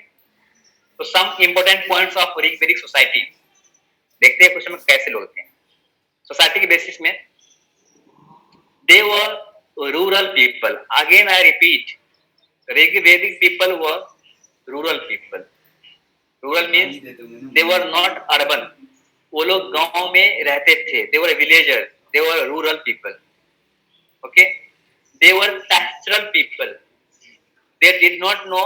So some important points of Vedic society. देखते हैं कुछ में कैसे लोग थे. सोसाइटी के बेसिस में they were rural people. Again I repeat, Vedic people were rural people. Rural means they were not urban. वो लोग गांव में रहते थे. They were villager, they were rural people. Okay, they were pastoral people. They did not know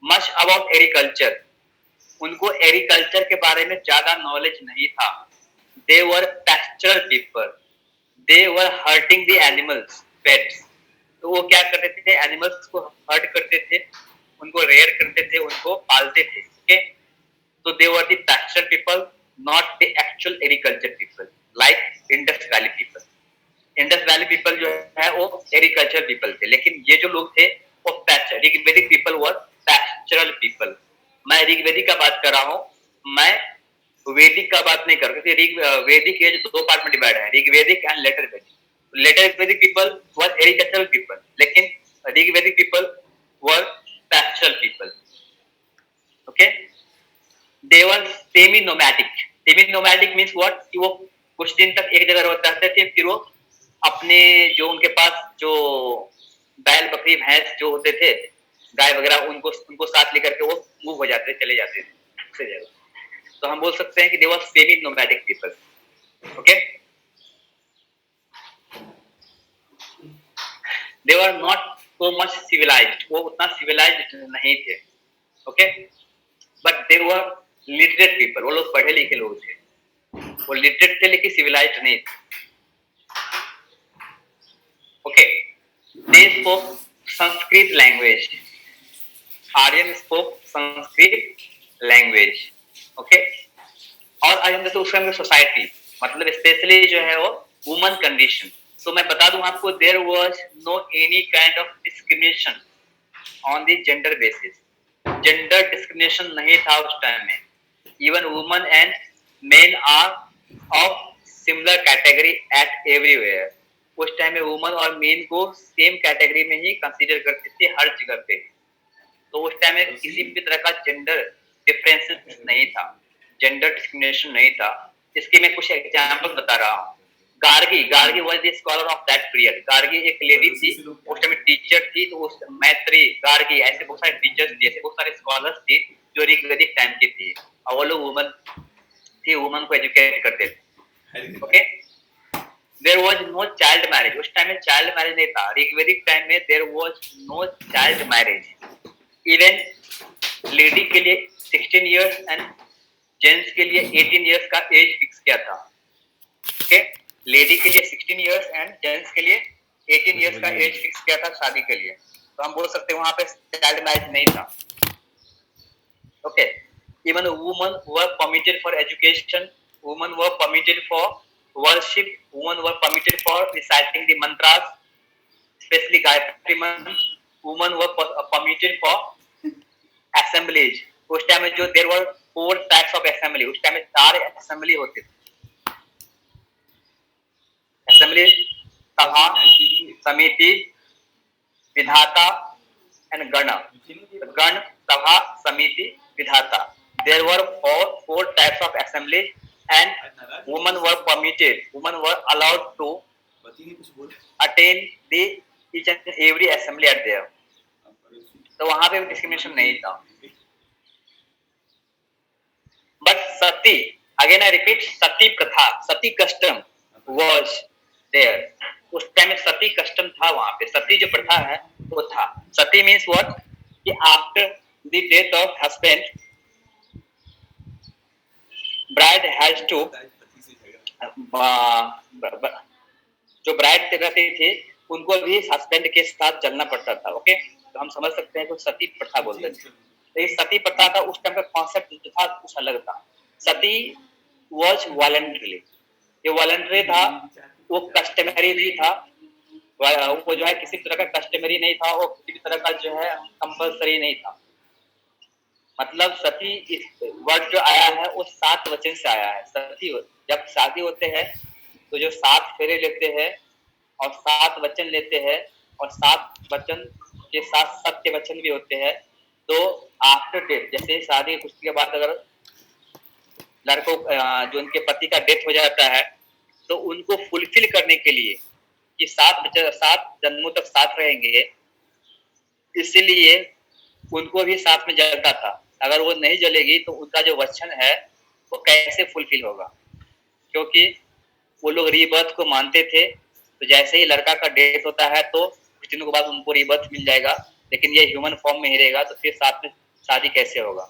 much about agriculture. उनको agriculture के बारे में ज्यादा नॉलेज नहीं था. They were pastoral people. They were herding the animals, pets. तो वो क्या करते थे, एनिमल्स को हर्ट करते थे, उनको रेयर करते थे, उनको पालते थे. Okay, so they were the pastoral people, not the actual agriculture people, like Indus Valley people. Indus Valley people जो है वो agriculture people थे, लेकिन ये जो लोग थे of pasture, Rigvedic people were pastoral people. मैं ऋग्वेदिक का बात कर रहा हूँ, मैं वैदिक का बात नहीं कर रहा, क्योंकि वैदिक ये जो 2 पार्ट में डिवाइड है, Rigvedic and later Vedic. Later Vedic people were agricultural people, लेकिन Rigvedic people were pastoral people. Okay, they were semi nomadic. Semi nomadic means what, कि वो कुछ दिन तक एक जगह रहते थे, फिर वो अपने जो उनके पास जो बैल बकरी भैंस जो होते थे, गाय वगैरह, उनको साथ लेकर के वो मूव हो जाते, चले जाते थे दूसरी जगह। तो हम बोल सकते हैं कि they were semi nomadic people. Okay, they were not so much civilized, वो उतना सिविलाइज्ड नहीं थे। Okay, but they were literate people, वो लोग पढ़े लिखे लोग थे, वो लिटरेट थे लेकिन सिविलाइज्ड नहीं थे। Okay, they spoke Sanskrit language, Aryan spoke Sanskrit language. Okay, और आज हम देखते उस समय सोसाइटी, मतलब स्पेशली जो है वो वुमन कंडीशन। तो मैं बता दूं आपको, there was no any kind of discrimination on the gender basis. Gender discrimination नहीं था उस टाइम में। Even woman and men are of similar category at everywhere. उस टाइम में वुमन और मेन को सेम कैटेगरी में ही कंसीडर करते थे हर जगह पे। तो उस टाइम में किसी भी तरह का जेंडर डिफरेंसेस नहीं था, जेंडर डिस्क्रिमिनेशन नहीं था। इसके मैं कुछ एग्जांपल बता रहा हूँ। Gargi was the scholar of that period. Gargi एक लेडी थी, उस टाइम टीचर थी, तो उस मैत्री, गार्गी, ऐसे बहुत सारे टीचर्स थे, ऐसे बहुत सारे स्कॉलर्स थे जो ऋग्वेदिक टाइम की थी, और वो लोग वुमन थी, वुमन को एजुकेट करते थे। Okay, there was no child marriage. उस टाइम में चाइल्ड मैरिज नहीं था। ऋग्वेदिक टाइम में there was no child marriage. Even lady के लिए 16 इयर्स एंड जेंट्स के लिए 18 इयर्स का एज फिक्स किया था। ओके, लेडी के लिए 16 इयर्स एंड जेंट्स के लिए 18 इयर्स का एज फिक्स किया था शादी के लिए। तो हम बोल सकते हैं वहां पे चाइल्ड मैरिज नहीं था। Okay, even woman were permitted for education, woman were permitted for worship, women were permitted for reciting the mantras, especially Gayatri mantra. Women were permitted for assemblies. उस टाइम में जो there were 4 types of assembly, उस time में 4 assembly होते थे। assembly सभा, समिति, विधाता and गण। गण, सभा, समिति, विधाता। There were 4 types of assemblies and women were permitted, women were allowed to attend the each and every assembly at there. तो वहां पे डिस्क्रिमिनेशन नहीं था। But sati, again I repeat, sati प्रथा, सती कस्टम वाज देयर। उस टाइम में सती कस्टम था वहां पे, सती जो प्रथा है वो था। सती मीन्स व्हाट, कि after the death of husband, bride has to, जो ब्राइड रहते थे उनको भी हस्बैंड के साथ चलना पड़ता था। ओके, तो हम समझ सकते हैं कि सती प्रथा बोलते थे। तो ये सती प्रथा का उस टाइम का कॉन्सेप्ट जो था कुछ अलग था। सती वाज वॉलंटरी, ये वॉलंटरी था, वो कस्टमरी नहीं था। वो जो है किसी तरह का कस्टमरी नहीं था, वो किसी तरह का जो है कंपल्सरी नहीं था। मतलब सती इस वर्ड जो आया है वो 7 वचन से आया है। सती, जब शादी होते हैं तो जो 7 फेरे लेते हैं और 7 वचन लेते हैं, और 7 वचन के साथ सत्य वचन भी होते हैं। तो आफ्टर डेथ, जैसे शादी कुछ के बाद अगर लड़कों जो उनके पति का डेथ हो जाता है, तो उनको फुलफिल करने के लिए कि 7 जन्मों तक साथ रहेंगे, इसीलिए उनको भी साथ में जलता था। अगर वो नहीं जलेगी तो उनका जो वचन है वो कैसे फुलफिल होगा, क्योंकि वो लोग रीबर्थ को मानते थे। तो जैसे ही लड़का का डेथ होता है तो कुछ दिनों के बाद उनको रीबर्थ मिल जाएगा, लेकिन ये ह्यूमन फॉर्म में ही रहेगा, तो फिर साथ में शादी कैसे होगा।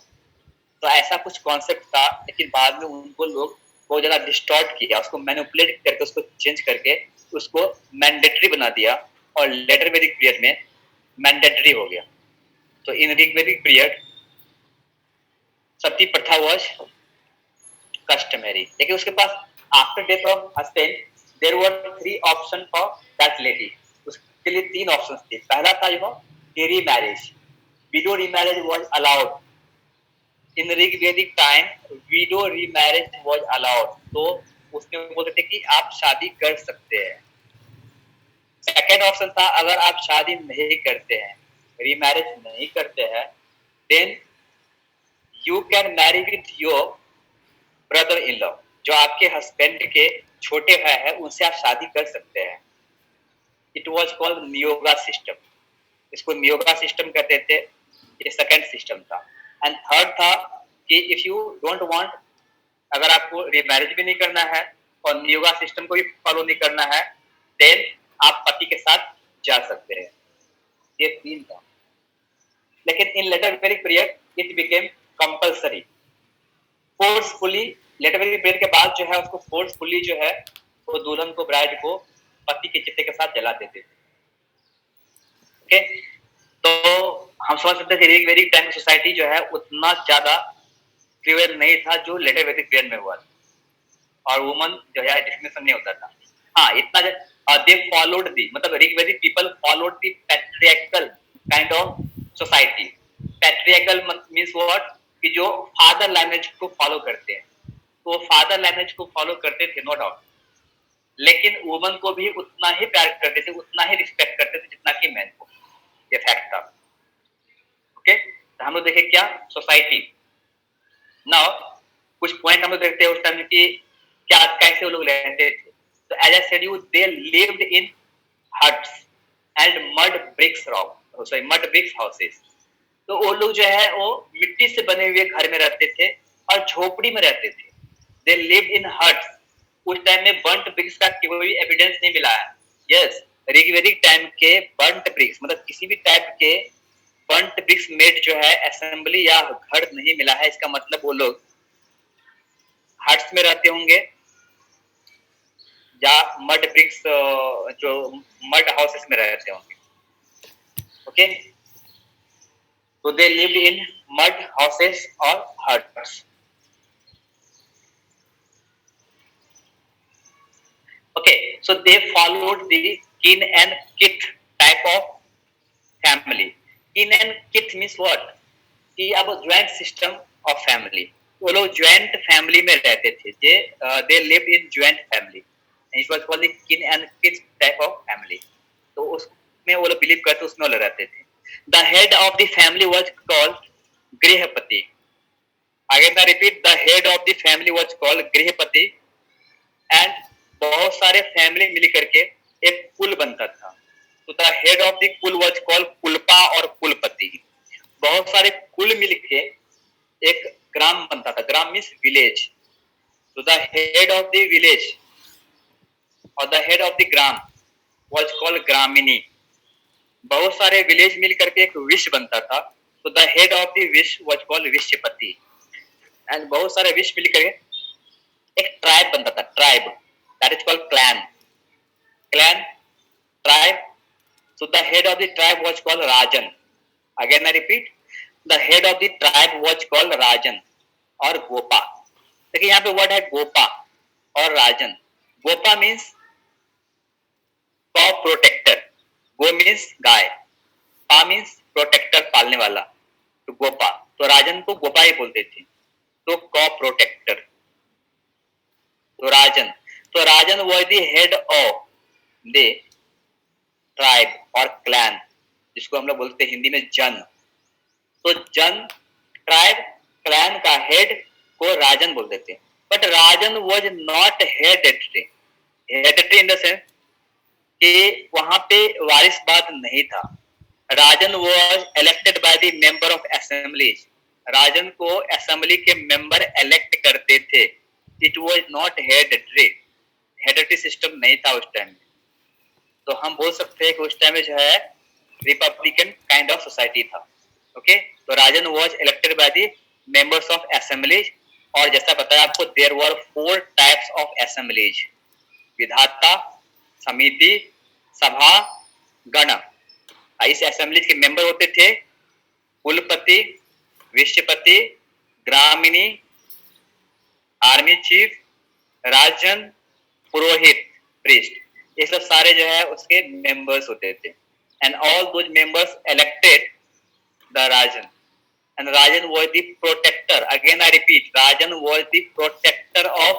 तो ऐसा कुछ कॉन्सेप्ट था, लेकिन बाद में उनको लोग बहुत ज्यादा डिस्टॉर्ट किया, उसको मैनिपुलेट करके, उसको चेंज करके उसको मैंडेटरी बना दिया, और लेटर वैदिक पीरियड में मैंडेटरी हो गया। तो इन ऋग्वेदिक पीरियड सती प्रथा वाज कस्टमरी, लेकिन उसके पास after death of husband there were 3 option for that lady. उसके लिए 3 ऑप्शंस थे। पहला था the remarriage. Widow remarriage was allowed. In Rigvedic time window remarriage was allowed. तो उसमें बोलते थे कि आप शादी कर सकते हैं. सेकेंड ऑप्शन था अगर आप शादी नहीं करते हैं, रीमैरिज नहीं करते हैं, then you can marry with your brother in law. जो आपके हस्बैंड के छोटे भाई है उनसे आप शादी कर सकते हैं. It was called niyoga system. इसको नियोगा सिस्टम कहते थे. ये सेकेंड सिस्टम था. एंड थर्ड था कि इफ यू डोंट वांट, अगर आपको रीमैरिज भी नहीं करना है और नियोगा सिस्टम को भी फॉलो नहीं करना है, देन आप पति के साथ जा सकते हैं. ये तीन था. लेकिन in later Vedic period it became compulsory. Forcefully later Vedic period के बाद जो है उसको फोर्सफुली जो है वो दुल्हन को, ब्राइड को पति के चित्ते के साथ जला देते थे. ओके, तो हम समझ सकते हैं कि वेरिक टाइम सोसाइटी जो है उतना ज्यादा क्रूएल नहीं था जो लेटर वेरिक पीरियड में हुआ था. और वुमन जो है डिस्क्रिमिनेशन नहीं होता था. हाँ, इतना दे फॉलोड दी, मतलब Rigvedic people followed the patriarchal kind of society. Patriarchal means what, कि जो फादर लैंग्वेज को फॉलो करते हैं. तो फादर लैंग्वेज को फॉलो करते थे नो डाउट, लेकिन वुमन को भी उतना ही प्यार करते थे, उतना ही रिस्पेक्ट करते थे जितना कि मैन को. ये फैक्ट था. ओके, तो हम लोग देखे क्या सोसाइटी. नाउ कुछ पॉइंट हम लोग देखते हैं उस टाइम की क्या कैसे वो लोग रहते थे. तो as I said you, they lived in huts and mud bricks houses. तो वो लोग जो है वो मिट्टी से बने हुए घर में रहते थे और झोपड़ी में रहते थे. दे लिव्ड इन हट्स. उस टाइम में बर्न्ट ब्रिक्स का कोई एविडेंस नहीं मिला है. यस, ऋग्वेदिक टाइम के बर्न्ट ब्रिक्स, मतलब किसी भी टाइप के बर्न्ट ब्रिक्स मेड जो है असेंबली या घर नहीं मिला है. इसका मतलब वो लोग हट्स में रहते होंगे या मड ब्रिक्स, जो मड हाउसेस में रहते होंगे. ओके, तो दे लिव्ड इन मड हाउसेस और huts. Okay, so they followed the kin and kith type of family. Kin and kith means what? कि अब joint system of family. वो लोग joint family में रहते थे. They lived in joint family. And it was called the kin and kith type of family. तो उसमें वो लोग believe करते, उसमें वो लोग रहते थे. The head of the family was called गृहपति. Again I repeat, the head of the family was called गृहपति. And बहुत सारे फैमिली मिल करके एक कुल बनता था. तो द हेड ऑफ द कुल वाज कॉल्ड कुलपा और कुलपति. बहुत सारे कुल मिलके एक ग्राम बनता था. Gram means village. तो the head of the village और the head of the gram was called gramini. बहुत सारे विलेज मिल करके एक विश बनता था. तो the head of the wish was called Vishwapati. And बहुत सारे विश मिल करके एक ट्राइब बनता था. Tribe, that is called clan, tribe. So the head of the tribe was called Rajan. Again I repeat, the head of the tribe was called Rajan और गोपा. देखिए यहाँ पे वर्ड है गोपा और राजन. गोपा मीन्स कॉ प्रोटेक्टर. गो मीन्स गाय, पा मीन्स प्रोटेक्टर, पालने वाला. तो गोपा, तो राजन को गोपा ही बोलते थे. तो कॉ प्रोटेक्टर. तो राजन, तो राजन was the head of the tribe और clan, जिसको हम लोग बोलते हैं हिंदी में जन. तो जन, ट्राइब, क्लैन का हेड को राजन बोलते थे. But Rajan was not hereditary. Hereditary in the sense कि वहां पे वारिसवाद नहीं था. राजन was elected by the member of assemblies. राजन को असेंबली के मेंबर इलेक्ट करते थे. It was not hereditary. Hereditary system नहीं था उस टाइम में. तो हम बोल सकते हैं कि उस टाइम में जो है रिपब्लिकन काइंड ऑफ सोसाइटी था. ओके, तो Rajan was elected by the members of assemblies. और जैसा बताया आपको, there were 4 types of assemblies: Vidhata, Samiti, सभा, गण. इस असेंबलीज के मेंबर होते थे कुलपति, विश्वपति, ग्रामिनी, आर्मी चीफ, राजन, पुरोहित, प्रीस्ट. ये सब सारे जो है उसके मेंबर्स होते थे. and all those members elected the Rajan. And Rajan was the protector. Again, I repeat, Rajan was the protector of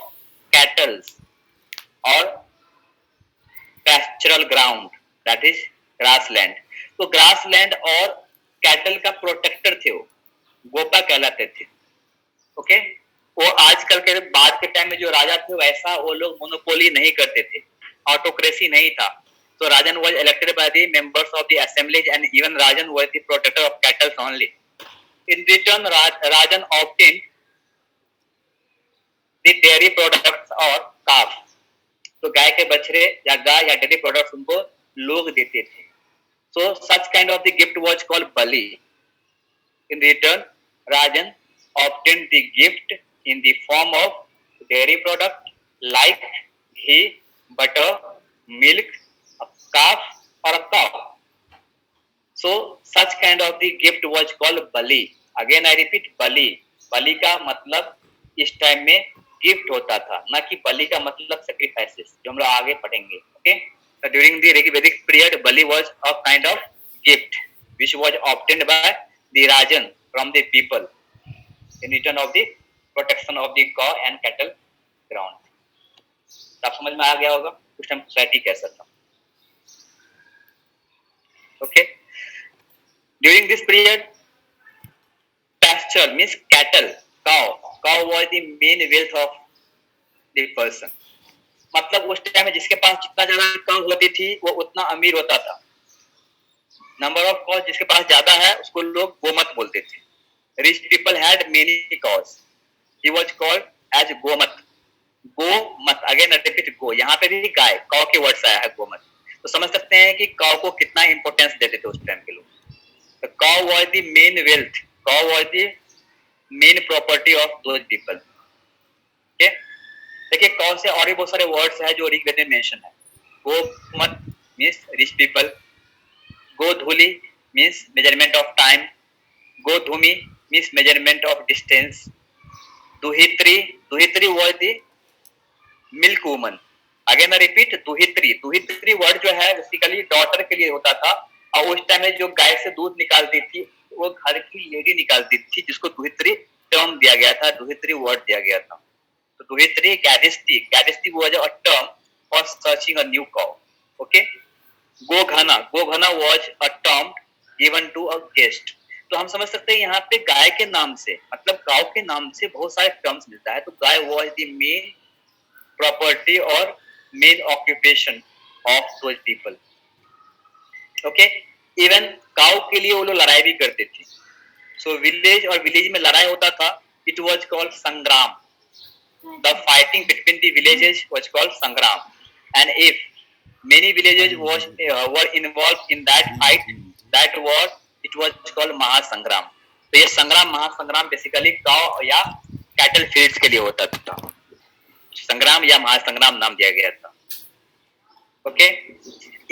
cattle or pastoral ground, that is grassland. तो grassland और cattle का protector थे वो, गोपा कहलाते थे. Okay, वो आजकल के बाद के टाइम में जो राजा थे वैसा वो लोग मोनोपोली नहीं करते थे, ऑटोक्रेसी नहीं था. So Rajan was elected by the members of the assembly, and even Rajan was the protector of cattle only. In return, Rajan obtained the dairy products or calf. तो गाय के बछड़े या गाय या डेयरी प्रोडक्ट्स उनको लोग देते थे. So such kind of the gift was called bali. In return, Rajan obtained the gift in the form of dairy product like ghee, butter, milk, a calf or a cow. So such kind of the gift was called bali. Again I repeat, bali. बलि का मतलब इस time में gift होता था, ना कि बलि का मतलब सेक्रीफाइसेस, जो हम लोग आगे पढ़ेंगे. Okay, so during the Vedic period, bali was a kind of gift which was obtained by the Rajan from the people in return of the protection of the cow and cattle ground. आप समझ में आ गया होगा उस time society कैसा था. Okay, during this period, pasture means cattle, cow was the main wealth of the person. मतलब उस टाइम में जिसके पास जितना ज्यादा काउ होती थी वो उतना अमीर होता था. नंबर ऑफ काउ जिसके पास ज्यादा है उसको लोग गोमत बोलते थे. Rich people had many cows. He was called as Gomat. Gomat, again repeat, गो, यहाँ पे भी गाय, काउ के वर्ड से आया है गोमत. तो समझ सकते हैं कि काउ को कितना इंपॉर्टेंस देते थे उस टाइम के लोग. The cow was the main wealth. Cow was the main property of those people. Okay? देखिए काउ से और भी बहुत सारे वर्ड्स हैं जो ऋग्वेद में मेंशन है. Gomat means rich people. Godhuli means measurement of time. Godhumi means measurement of distance. Duhitri was the milk woman. Again I repeat, Duhitri word जो है बेसिकली डॉटर के लिए होता था. और उस टाइम में जो गाय से दूध निकालती थी वो घर की लेडी निकालती थी, जिसको दुहित्री टर्म दिया गया था, दुहित्री वर्ड दिया गया था. तो दुहित्री गैडिस्टी was a term for searching a new cow. Okay, Goghna was a term given to a guest. तो हम समझ सकते हैं यहाँ पे गाय के नाम से, मतलब काउ के नाम से बहुत सारे टर्म्स मिलता है. तो gaay was the main property और main occupation of those people. Okay, even cow के लिए वो लोग लड़ाई भी करते थे. सो विलेज और विलेज में लड़ाई होता था. It was called Sangram. The fighting between the villages was called Sangram. And if many villages were involve in that fight, that was it was called Mahasangram. तो ये संग्राम, महासंग्राम बेसिकली काउ या कैटल फील्ड्स के लिए होता था. संग्राम या महासंग्राम नाम दिया गया था. ओके,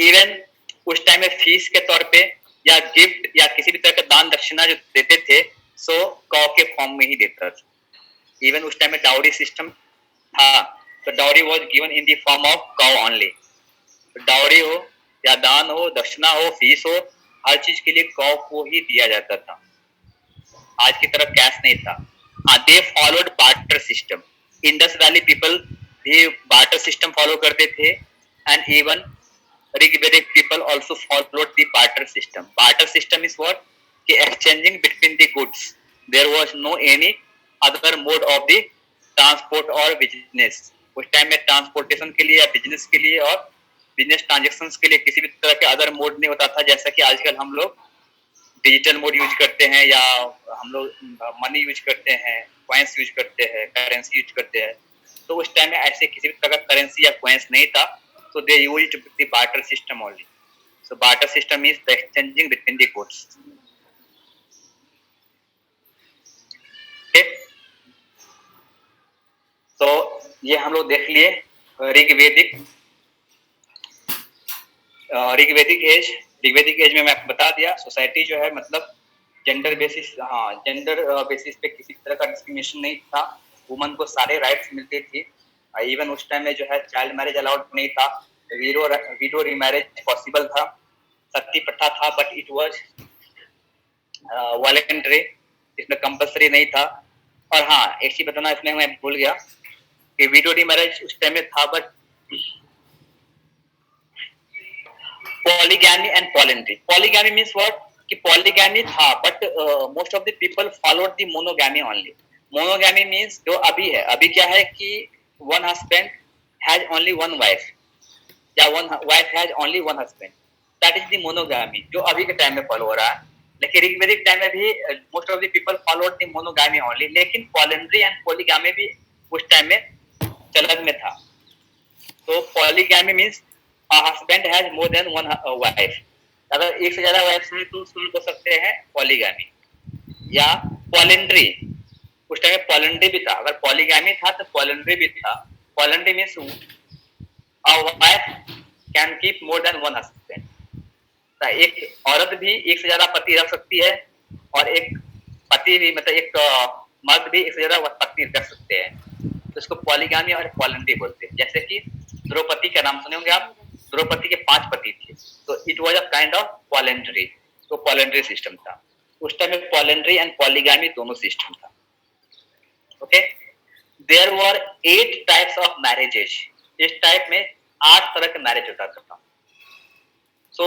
इवन उस टाइम में फीस के तौर पे या गिफ्ट या किसी भी तरह का दान दक्षिणा जो देते थे सो काउ के फॉर्म में ही देता था. इवन उस टाइम में डाउरी सिस्टम था, तो dowry was given in the form of cow only. Dowry हो या दान हो, दक्षिणा हो, फीस हो, हर चीज के लिए काउ को ही दिया जाता था. आज की तरह कैश नहीं था. They followed barter system. Indus valley people भी बार्टर सिस्टम फॉलो करते थे. And even Rigvedic people also followed the barter system. Barter system is what? Exchanging between the goods. There was no any other mode of the transport or business. उस time में transportation के लिए या business के लिए और business transactions के लिए किसी भी तरह के अदर मोड नहीं होता था. जैसा कि आजकल हम लोग डिजिटल मोड यूज करते हैं या हम लोग मनी यूज करते हैं, कॉइन्स यूज करते हैं, करेंसी यूज करते हैं. तो उस टाइम में ऐसे किसी भी तरह का करेंसी या कॉइन्स नहीं था. So they used the barter system only. So barter system is the exchanging between the goods. Okay. So ये हम लोग देख लिए ऋग्वेदिक एज में मैं आपको बता दिया. सोसाइटी जो है मतलब जेंडर बेसिस पे किसी तरह का डिस्क्रिमिनेशन नहीं था. वुमन को सारे राइट्स मिलते थे. इवन उस टाइम में जो है चाइल्ड मैरिज अलाउड नहीं था. विडो रीमैरिज पॉसिबल था. सती प्रथा था, बट इट वाज वॉलेंटरी, इसमें कंपल्सरी नहीं था। और हाँ, एक चीज बताना इसमें मैं भूल गया कि विडो मैरिज उस टाइम में था, but polygamy and polyandry. Polygamy means what? कि polygamy था, but most of the people followed the monogamy only. Monogamy means जो अभी है, अभी क्या है कि one husband has only one wife, या one wife has only one husband. That is the monogamy जो अभी के टाइम में फॉलो हो रहा है। लेकिन ऋग्वेदिक टाइम में भी most of the people followed the monogamy only, लेकिन polyandry and polygamy भी उस टाइम में चलन में था। तो polygamy means a husband has more than one wife. अगर एक से ज्यादा वाइफ है तो उसको बोल सकते हैं पॉलीगामी। या पॉलिंड्री, उस टाइम में पॉलिंड्री भी था। अगर पॉलीगामी था तो पॉलिंड्री भी था। पॉलिंड्री means a wife can keep more than one husband. तो एक औरत भी एक से ज्यादा पति रख सकती है, और एक पति भी मतलब एक मर्द भी एक से ज्यादा पत्नी रख सकते हैं। तो इसको पॉलीगामी और पॉलिंड्री बोलते हैं। जैसे कि द्रौपदी का नाम सुने होंगे आप, द्रौपदी के 5 पति थे, तो it was a kind of polyandry. तो पॉलिंड्री सिस्टम था उस टाइम में। पॉलिंड्री एंड पॉलीगामी दोनों सिस्टम था। Okay, there were 8 types of marriages. इस टाइप में 8 तरह के मैरिज होता था। सो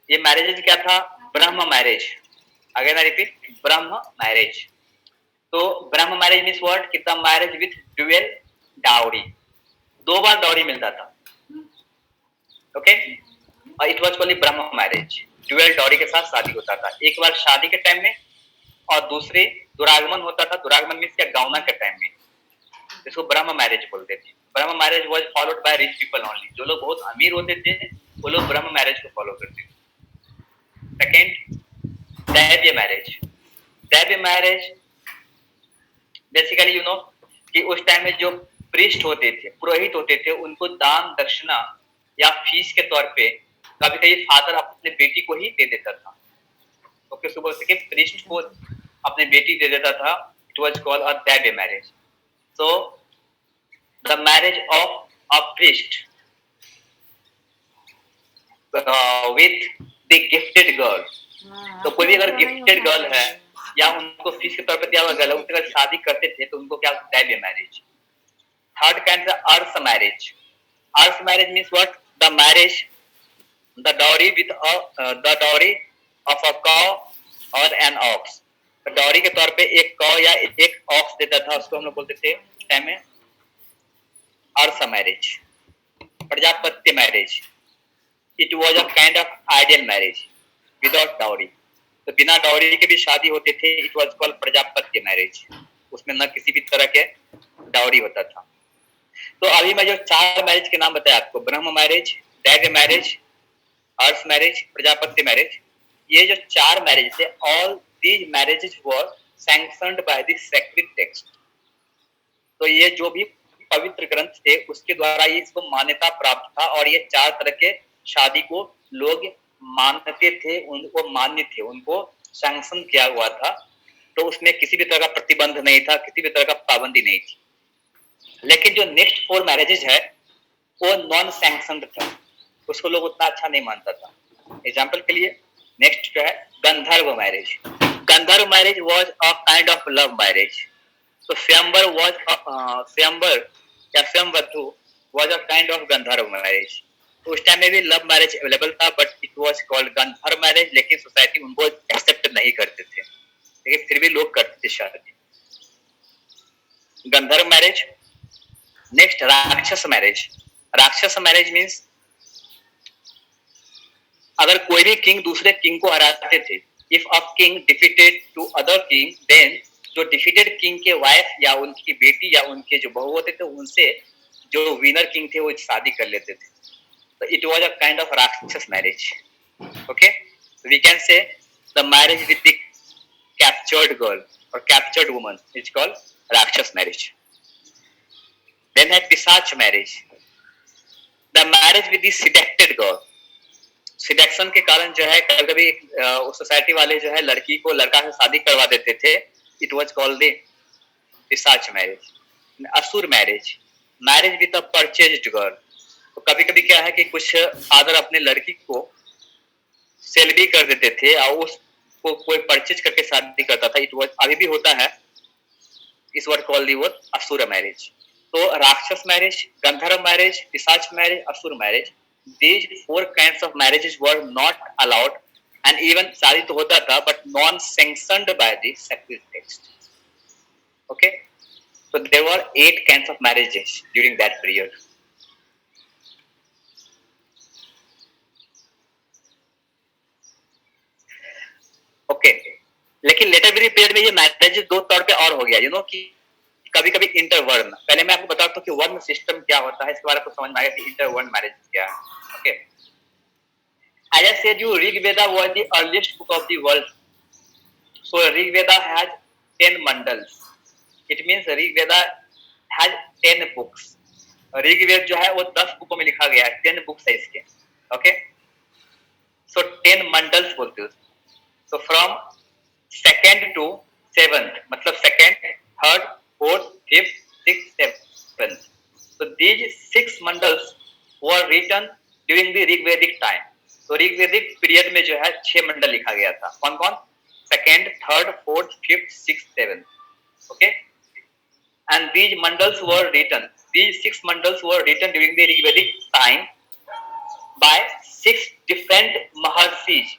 ये मैरिजेज क्या था? ब्रह्म marriage. Again I repeat, Brahma marriage. तो ब्रह्म मैरिज मीन्स व्हाट? कि the marriage with dual dowry, 2 bar dowry मिलता था। ओके, और it was called Brahma marriage. Dual dowry के साथ शादी होता था, एक बार शादी के टाइम में, और दूसरे दुरागमन होता था। दुरागमन मीन्स क्या? गौना के टाइम में। इसको ब्रह्म मैरिज बोलते थे। ब्रह्म marriage was followed by rich people only. जो लोग बहुत अमीर होते थे वो लोग ब्रह्म मैरिज को फॉलो करते थे। Second, Daivya marriage. Daivya marriage basically you know कि उस टाइम में जो प्रीस्ट होते थे, पुरोहित होते थे, उनको दान दक्षिणा या फीस के तौर पे कभी कभी फादर अपने बेटी को ही दे देता था। ओके, सो बोलते कि प्रीस्ट को अपने बेटी दे देता था। It was called a Daivya marriage. So the marriage of a priest with the gifted girl. तो कोई भी अगर गिफ्टेड गर्ल है या उनको फीस के तौर पर दिया हुआ गर्ल, उनसे अगर शादी करते थे तो उनको क्या? दैव्य मैरिज। थर्ड काइंड है Arth marriage. Arth marriage means what? The marriage the dowry with the dowry of a cow or an ox. तो dowry के तौर पे एक cow या एक ox देता था, उसको हम लोग बोलते थे उस टाइम में Arth marriage. Prajapatya marriage, it was a kind of ideal marriage without dowry. तो बिना डाउरी के भी शादी होते थे। It was called Prajapatya marriage. उसमें न किसी भी तरह के डाउरी होता था। तो अभी मैं जो 4 मैरिज के नाम बताया आपको, ब्रह्म marriage, Daivya marriage, Arth marriage, Prajapatya marriage, ये जो 4 मैरिज थे, all these marriages were sanctioned by the sacred text. तो ये जो भी पवित्र ग्रंथ थे उसके द्वारा ये इसको मान्यता प्राप्त था, और ये 4 तरह के शादी को लोग मानते थे, उनको मान्य थे, उनको सैंक्शन किया हुआ था। तो उसमें किसी भी तरह का प्रतिबंध नहीं था, किसी भी तरह का पाबंदी नहीं थी। लेकिन जो नेक्स्ट 4 मैरिजेस है वो नॉन सैंक्शनड था, उसको लोग उतना अच्छा नहीं मानता था। एग्जाम्पल के लिए नेक्स्ट जो है गंधर्व marriage. Gandharva marriage was a kind of love marriage. तो स्वयंवर या स्वयंवधु was a kind of Gandharva marriage. तो उस टाइम में भी लव मैरिज अवेलेबल था, but it was called Gandharva marriage. लेकिन सोसाइटी उनको एक्सेप्ट नहीं करते थे, लेकिन फिर भी लोग करते थे शादी। Gandharva marriage. Next Rakshasa marriage. Rakshasa marriage means अगर कोई भी किंग दूसरे किंग को हराते थे, if a king defeated to other king, then जो डिफीटेड किंग के वाइफ या उनकी बेटी या उनके जो बहू होते थे उनसे जो विनर किंग थे वो शादी कर लेते थे। तो it was a kind of Rakshasa marriage. Okay, we can say the marriage with the captured girl और captured woman is called Rakshasa marriage. Then है Pishacha marriage, the marriage with the seduced girl. Selection के कारण जो है कभी कभी सोसाइटी वाले जो है लड़की को लड़का से शादी करवा देते थे। इट वाज कॉल्ड द पिशाच मैरिज। असुर marriage, marriage with a purchased girl. तो कभी कभी क्या है कि कुछ फादर अपने लड़की को सेल भी कर देते थे और उसको कोई परचेज करके शादी करता था. इट वाज, अभी भी होता है, इस वर्ड कॉल्ड दी वर्ड असुर मैरिज. तो राक्षस मैरिज, गंधर्व मैरिज, पिशाच मैरिज, असुर marriage, these four kinds of marriages were not allowed, and even शादी तो होता था but non sanctioned by the sacred text. Okay, so there were 8 kinds of marriages during that period. Okay, लेकिन letter period में ये marriage दो तौर पे और हो गया, यू नो कि कभी कभी इंटरवर्ण. पहले मैं आपको बताता हूँ कि वर्ण सिस्टम क्या होता है, इसके बारे में समझ में आएगा कि इंटरवर्ण मैरिज क्या है. Okay, as I said you, Rig Veda was the earliest book of the world. So Rig Veda has 10 mandals. It means Rig Veda has 10 books. Rig वेद जो है वो 10 बुकों में लिखा गया है, 10 बुक्स है इसके. ओके, सो 10 मंडल्स बोलते हैं. So from 2nd to 7th, मतलब 2nd, 3rd, 4th, 5th, 6th, 7th. So these 6 mandals were written during the Rigvedic time. तो ऋग्वेदिक पीरियड में जो है 6 मंडल लिखा गया था. कौन कौन? 2nd, 3rd, 4th, 5th, 6th, 7th. Okay, and these mandals were written. These 6 mandals were written during the Rigvedic time by 6 different Maharshis.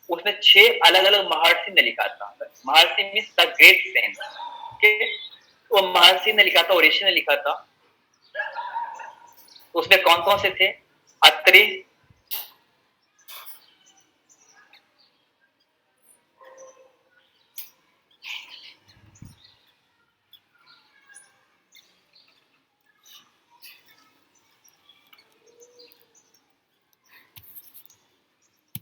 उसमें 6 अलग अलग महर्षि ने लिखा था. महर्षि मीन्स द ग्रेट सेंट. वो महर्षि ने लिखा था, ऋषि ने लिखा था. उसमें कौन कौन से थे? अत्रि,